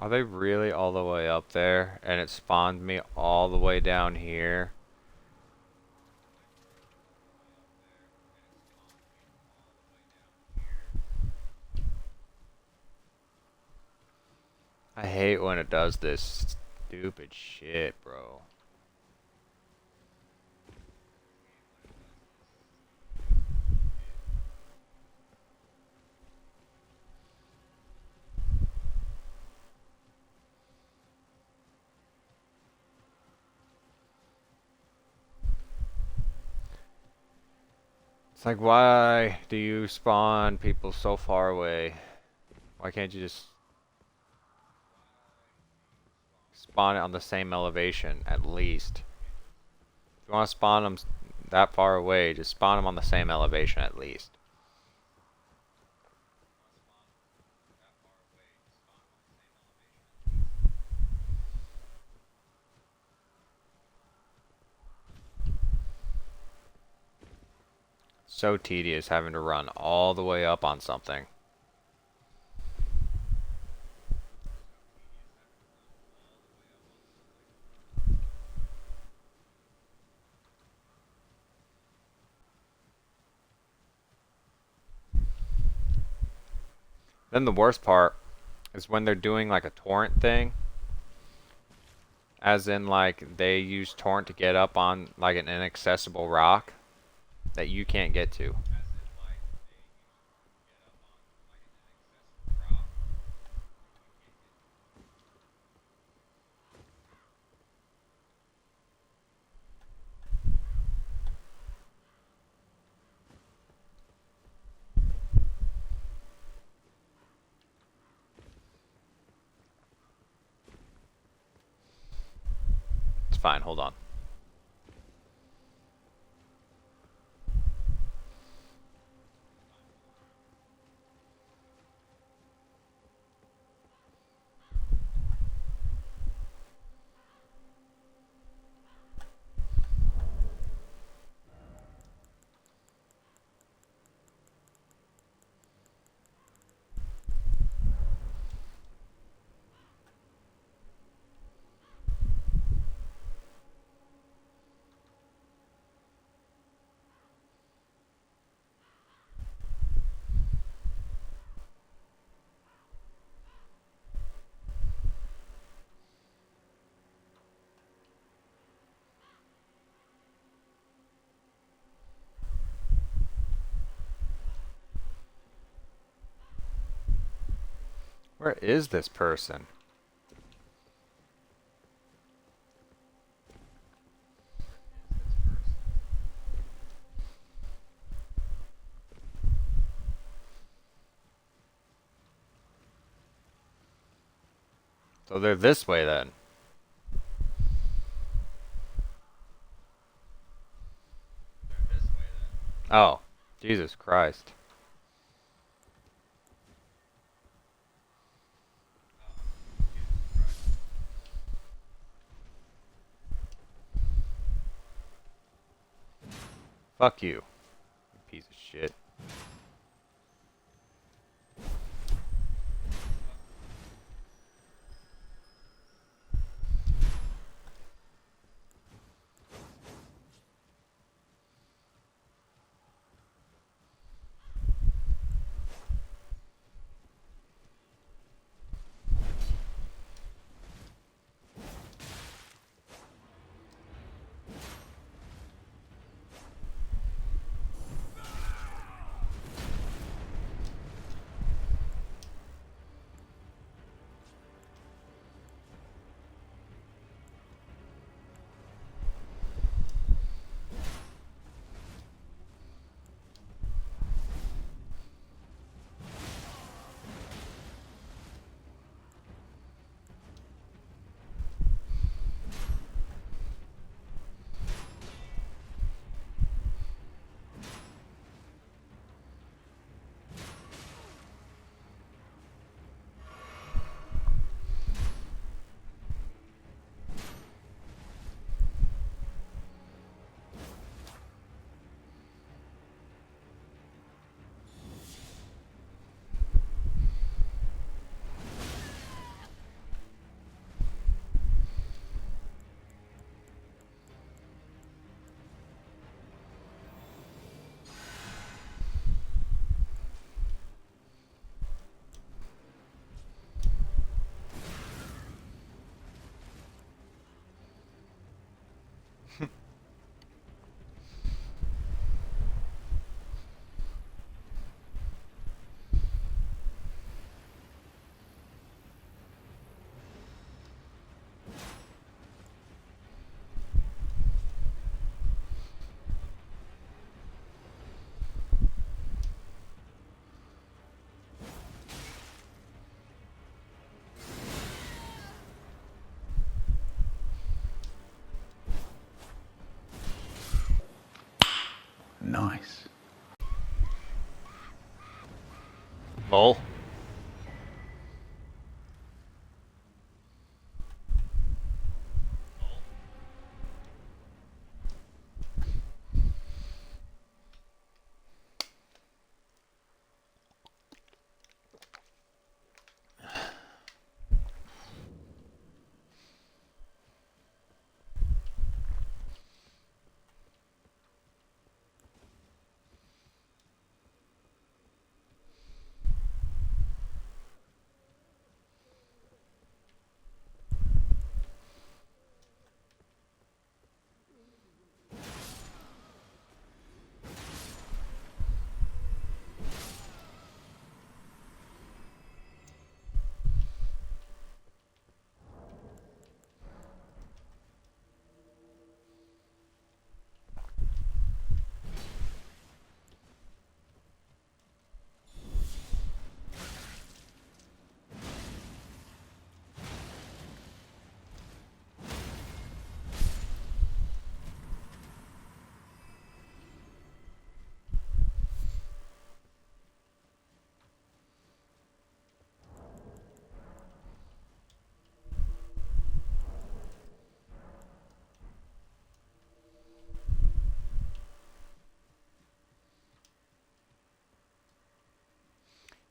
Are they really all the way up there? And it spawned me all the way down here? I hate when it does this stupid shit, bro. It's like, why do you spawn people so far away? Why can't you just spawn it on the same elevation, at least? If you want to spawn them that far away, just spawn them on the same elevation, at least. So tedious having to run all the way up on something. Then the worst part is when they're doing like a torrent thing, as in like they use torrent to get up on like an inaccessible rock that you can't get to. It's fine, hold on. Where is this person? So they're this way then. Oh, Jesus Christ. Fuck you, you piece of shit. Nice. Lol.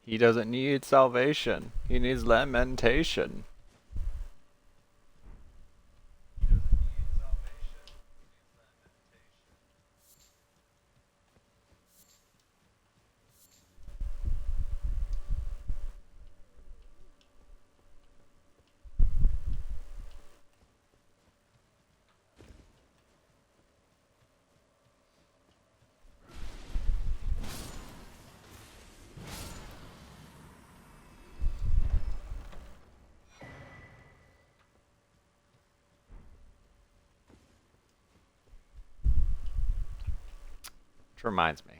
He doesn't need salvation. He needs lamentation. Which reminds me.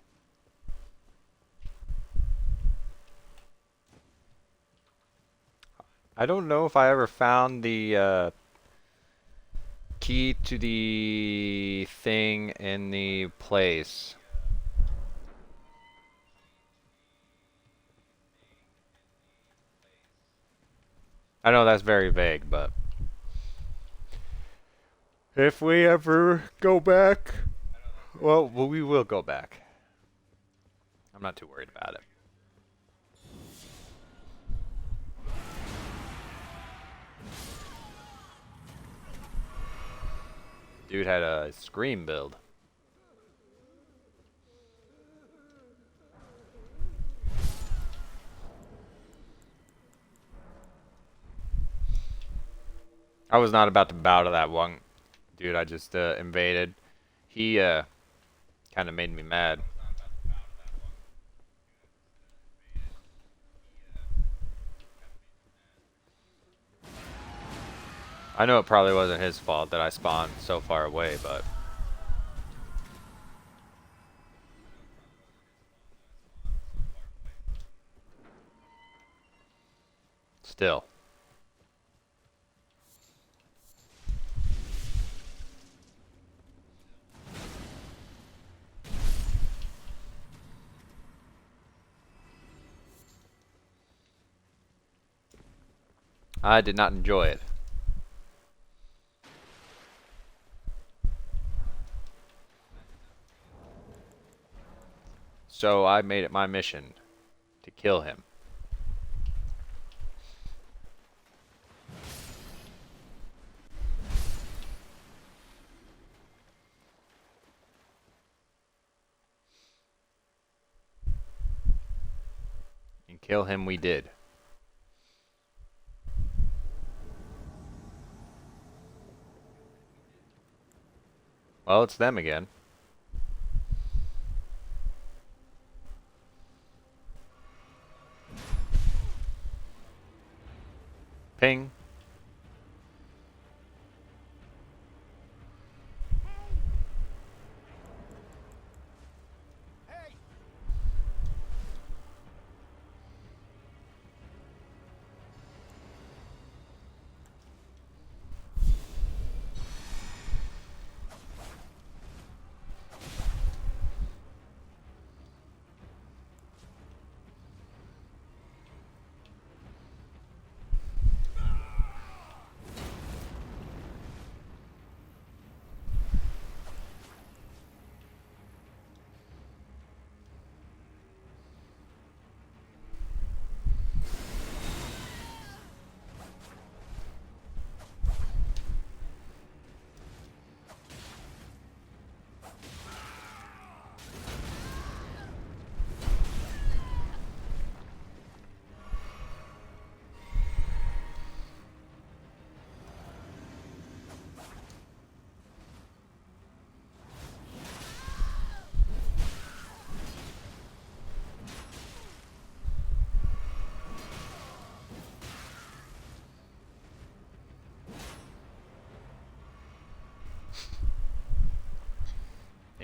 I don't know if I ever found the key to the thing in the place. I know that's very vague, but if we ever go back, well, we will go back. I'm not too worried about it. Dude had a scream build. I was not about to bow to that one dude I just invaded. He kind of made me mad. I know it probably wasn't his fault that I spawned so far away, but still. I did not enjoy it. So I made it my mission to kill him. And kill him we did. Well, it's them again. Ping.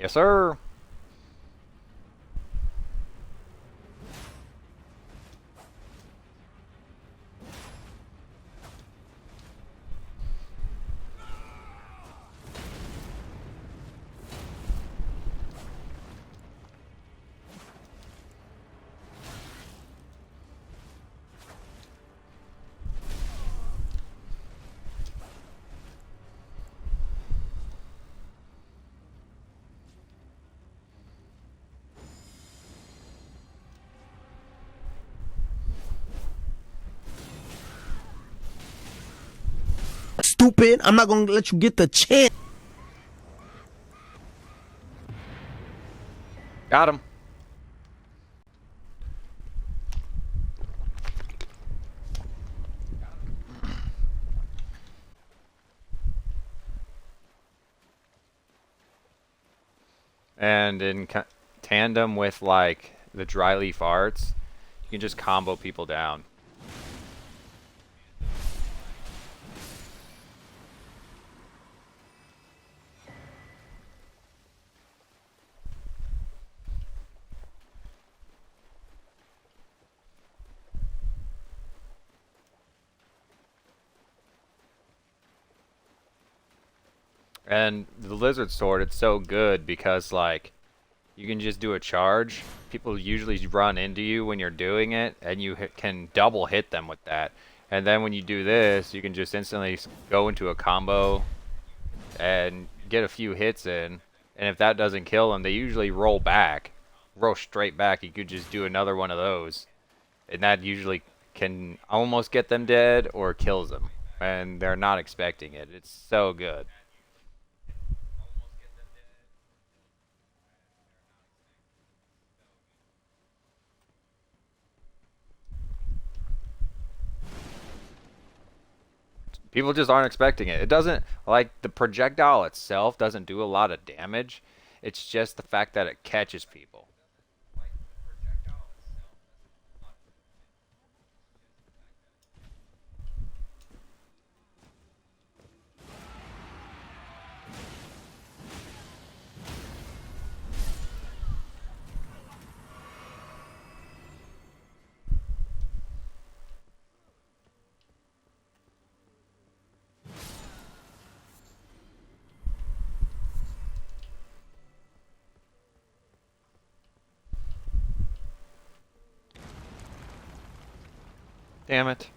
Yes, sir. stupid. I'm not gonna let you get the chance. Got him. And in tandem with like the dry leaf arts, you can just combo people down. And the lizard sword, it's so good because like you can just do a charge. People usually run into you when you're doing it, and you can double hit them with that. And then when you do this, you can just instantly go into a combo and get a few hits in. And if that doesn't kill them, they usually roll back, roll straight back. You could just do another one of those, and that usually can almost get them dead or kills them, and they're not expecting it. It's so good. People just aren't expecting it. It doesn't, like, the projectile itself doesn't do a lot of damage. It's just the fact that it catches people. Damn it.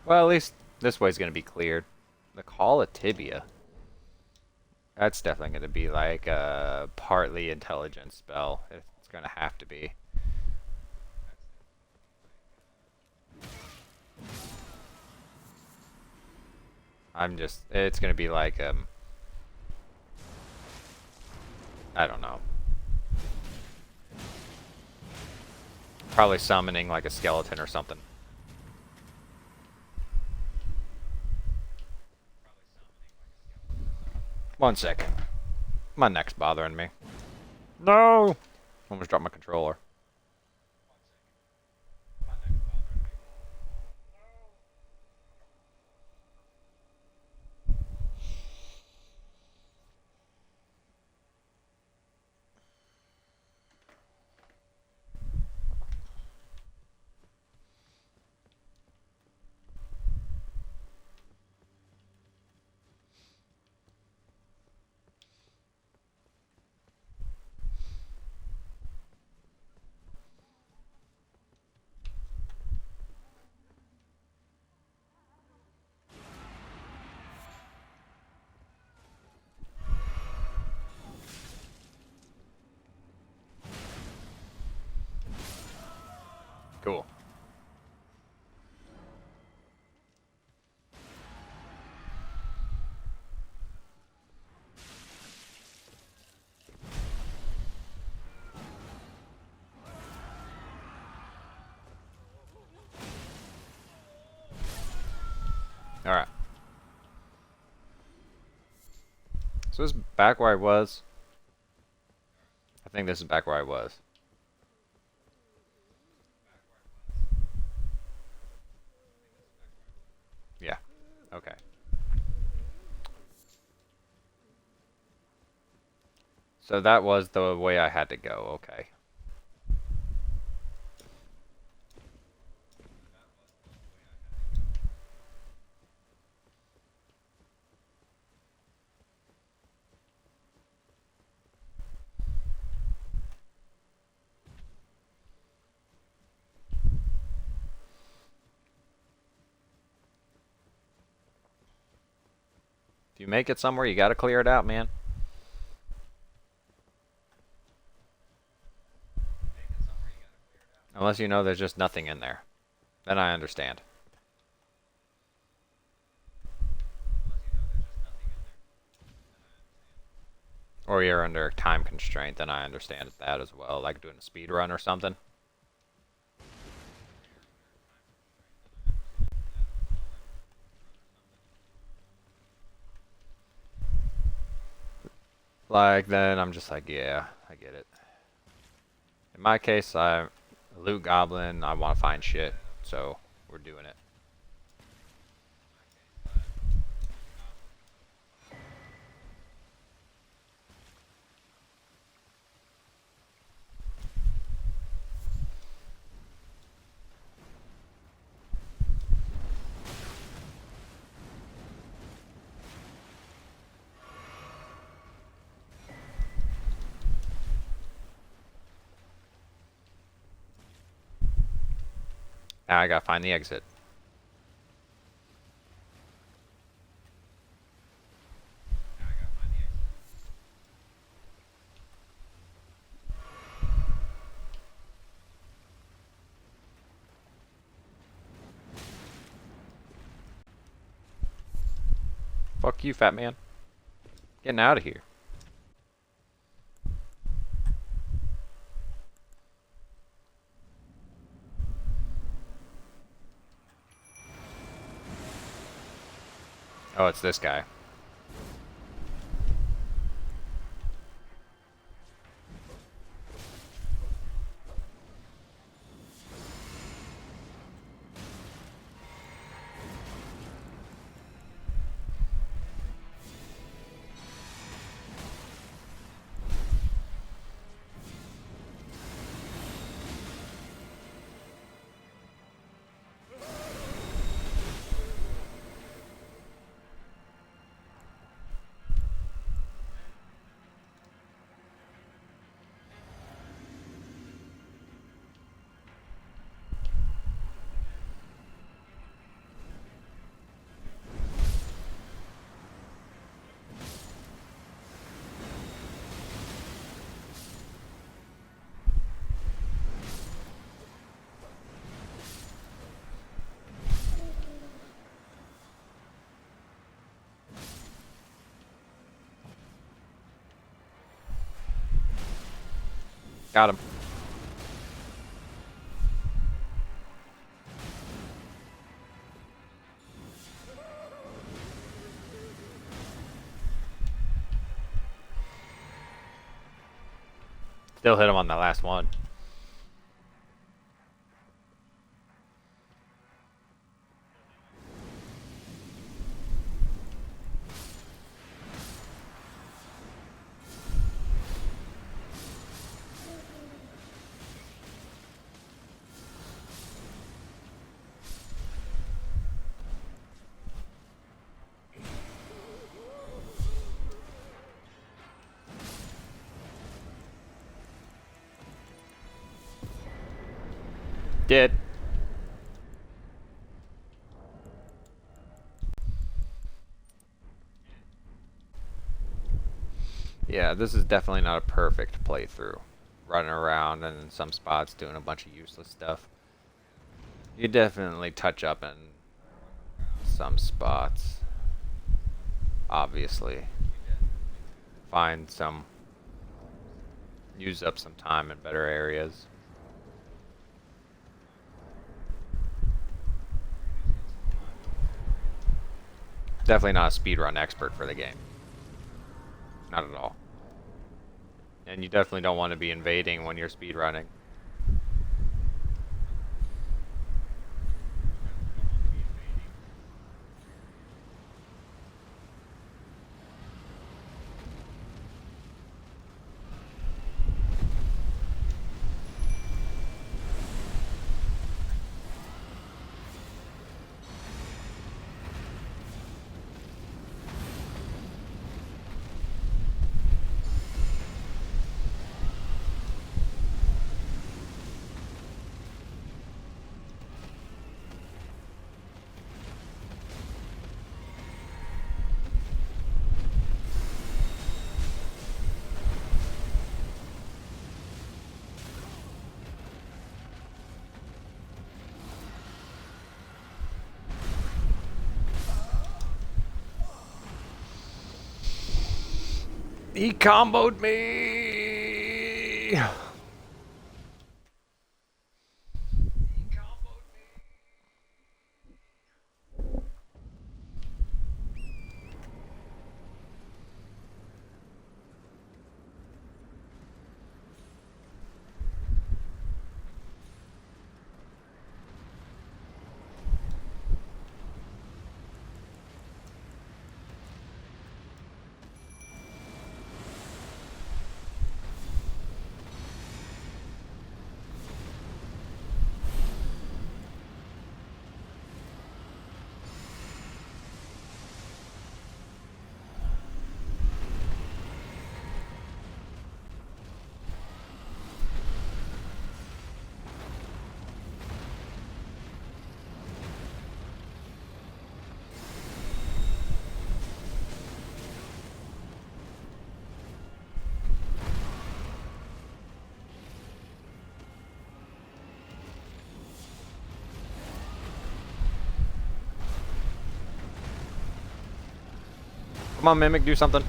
Well, at least this way's gonna be cleared. The Call of Tibia. That's definitely gonna be like a partly intelligent spell. It's gonna have to be. It's gonna be like, I don't know. Probably summoning like a skeleton or something. One second. My neck's bothering me. No! Almost dropped my controller. Cool. Alright. So this is back where I was. I think this is back where I was. Yeah. So that was the way I had to go, okay. If you make it somewhere, you gotta clear it out, man. Unless you know there's just nothing in there. Then I understand. Or you're under a time constraint, then I understand that as well, like doing a speed run or something. Like, then I'm just like, yeah, I get it. In my case, I'm a loot goblin, I want to find shit, so we're doing it. Now I gotta find the exit. Fuck you, fat man. Getting out of here. Oh, it's this guy. Got him. Still hit him on that last one. Did. Yeah, this is definitely not a perfect playthrough. Running around and in some spots doing a bunch of useless stuff. You definitely touch up in some spots. Obviously. Use up some time in better areas. Definitely not a speedrun expert for the game. Not at all. And you definitely don't want to be invading when you're speedrunning. He comboed me. Come on, Mimic, do something.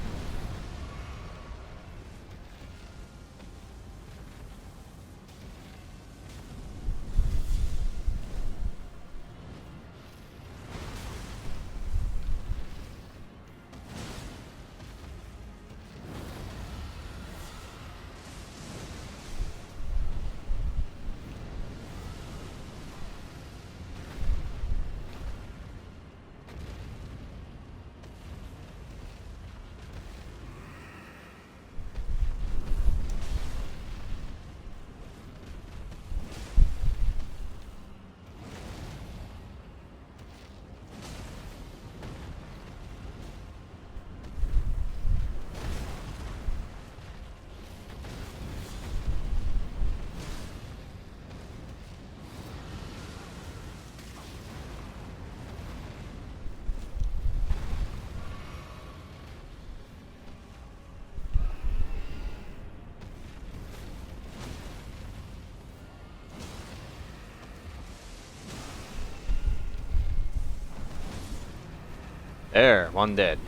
There, one dead.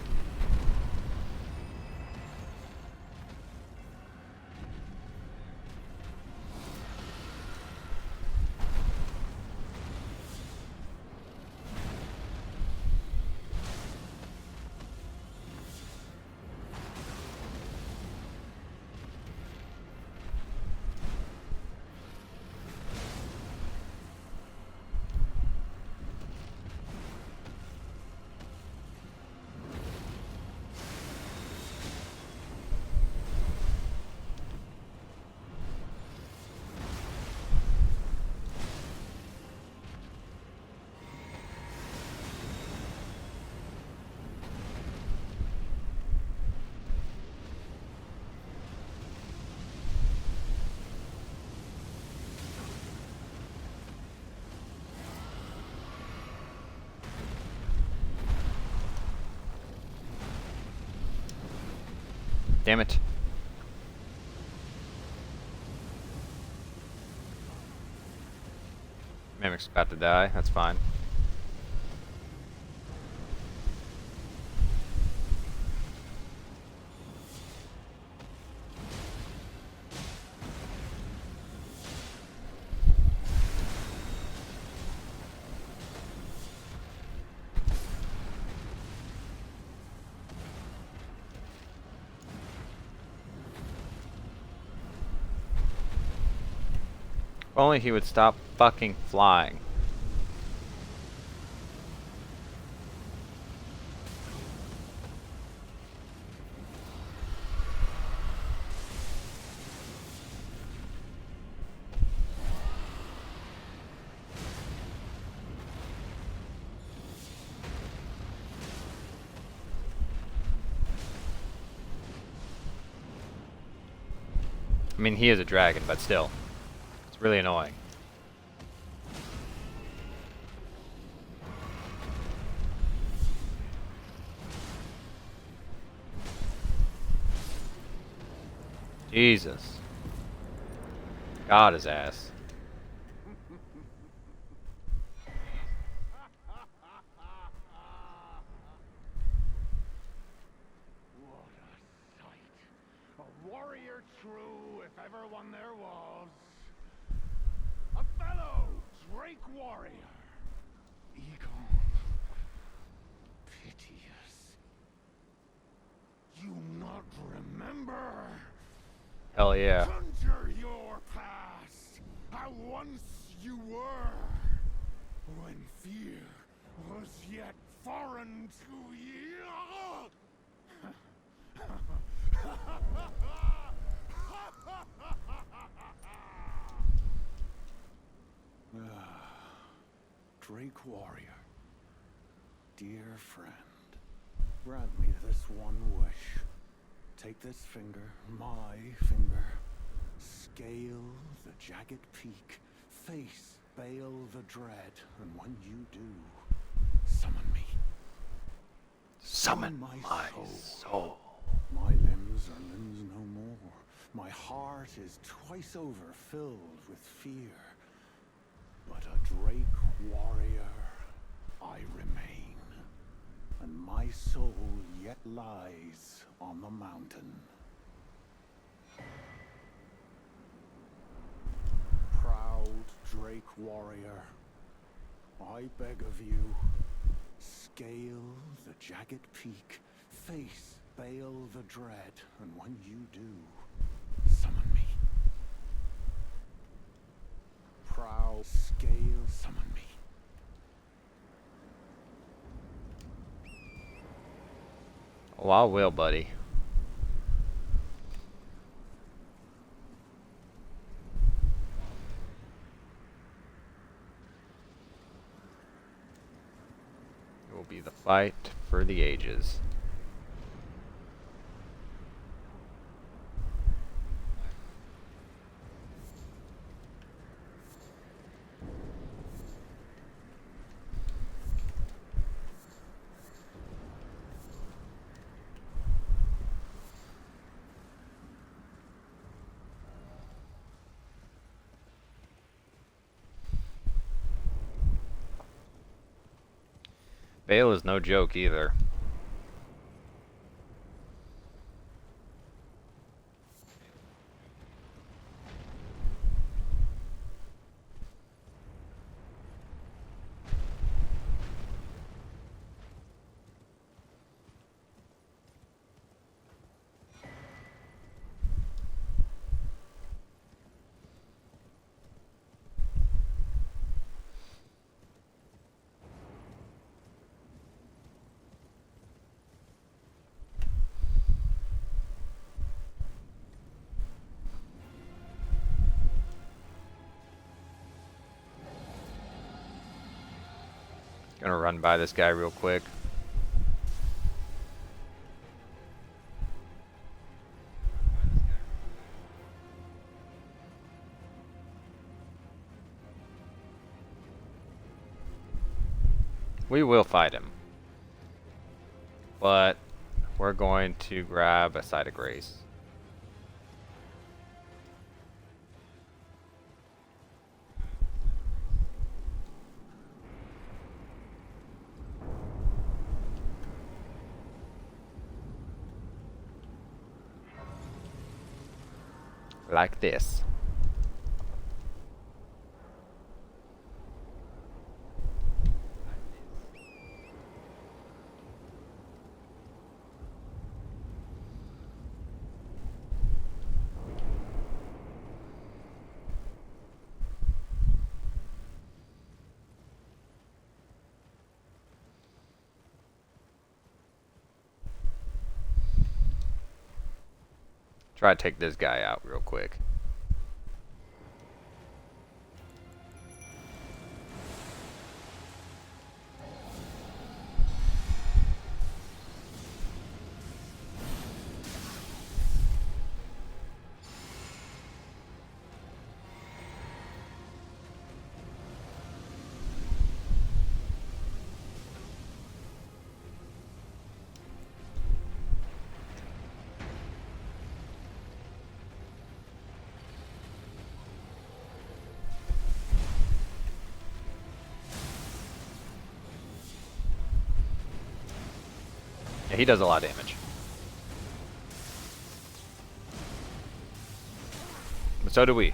Damn it. Mimic's about to die, that's fine. If only he would stop fucking flying. I mean, he is a dragon, but still. It's really annoying. Jesus. God his ass. What a sight. Hell yeah. Conjure your past, how once you were, when fear was yet foreign to you. Drake Warrior, dear friend, grant me this one wish. Take this finger, my finger, scale the jagged peak, face Bale the Dread, and when you do, summon me. Summon my my soul. soul. My limbs are limbs no more. My heart is twice over filled with fear. But a Drake warrior I remain, and my soul yet lies on the mountain. Proud Drake warrior, I beg of you, scale the jagged peak, face Bale the Dread, and when you do, summon me. Proud scale, summon me. Oh, I will, buddy. It will be the fight for the ages. Bale is no joke either. Gonna run by this guy real quick. We will fight him. But we're going to grab a side of grace. Like this. Try to take this guy out real quick. Yeah, he does a lot of damage. But so do we.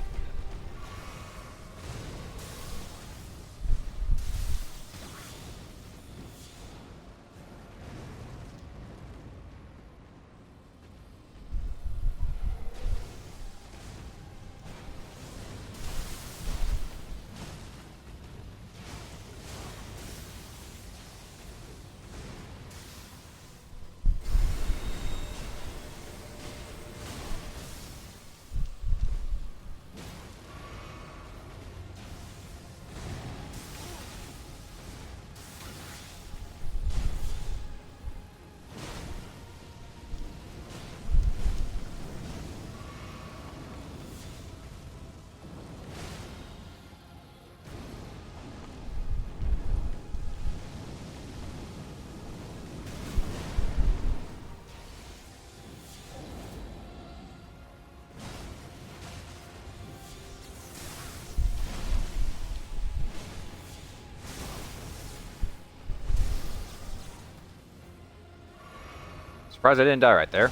Surprised I didn't die right there.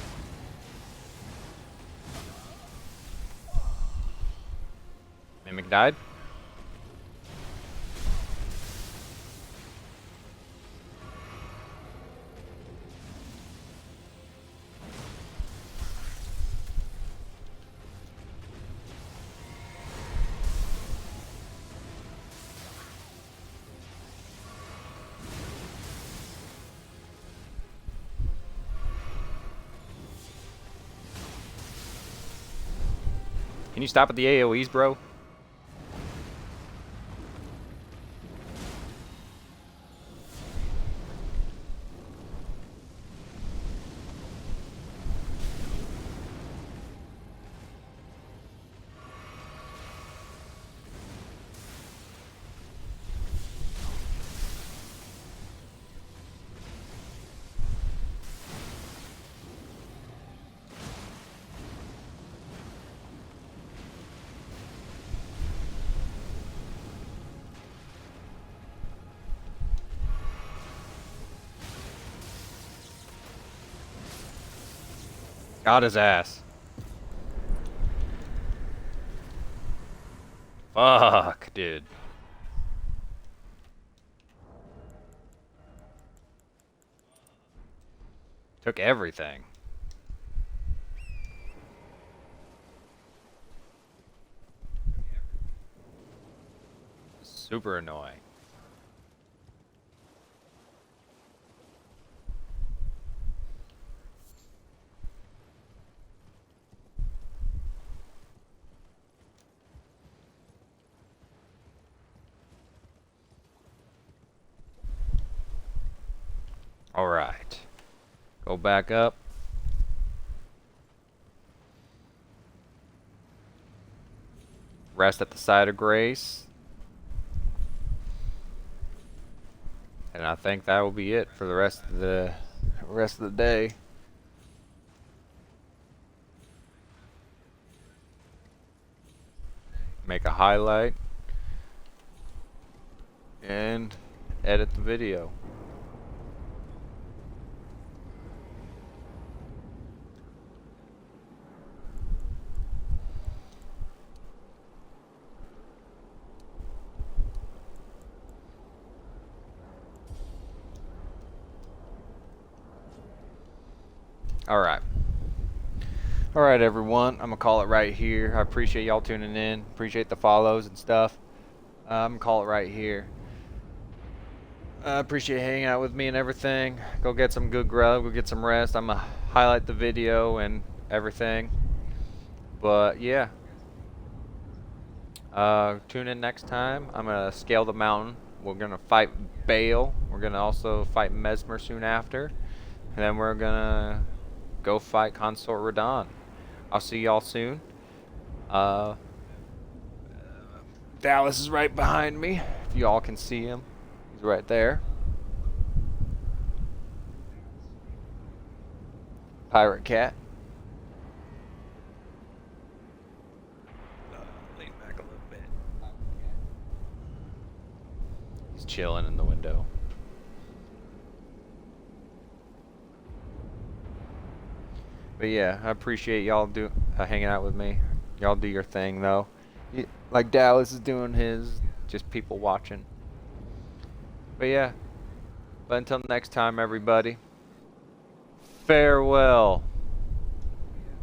Mimic died. Can you stop at the AoEs, bro? Got his ass. Fuck, dude. Took everything. Super annoying. Alright. Go back up. Rest at the side of grace. And I think that will be it for the rest of the day. Make a highlight and edit the video. Alright. Alright, everyone. I'm going to call it right here. I appreciate y'all tuning in. Appreciate the follows and stuff. I'm going to call it right here. I appreciate hanging out with me and everything. Go get some good grub. Go get some rest. I'm going to highlight the video and everything. But, yeah. Tune in next time. I'm going to scale the mountain. We're going to fight Bale. We're going to also fight Mesmer soon after. And then we're going to go fight Consort Radon. I'll see y'all soon. Dallas is right behind me. If y'all can see him. He's right there. Pirate Cat. Lean back a little bit. He's chilling in the window. But yeah, I appreciate y'all hanging out with me. Y'all do your thing though. Like Dallas is doing his, just people watching. But yeah. But until next time, everybody. Farewell.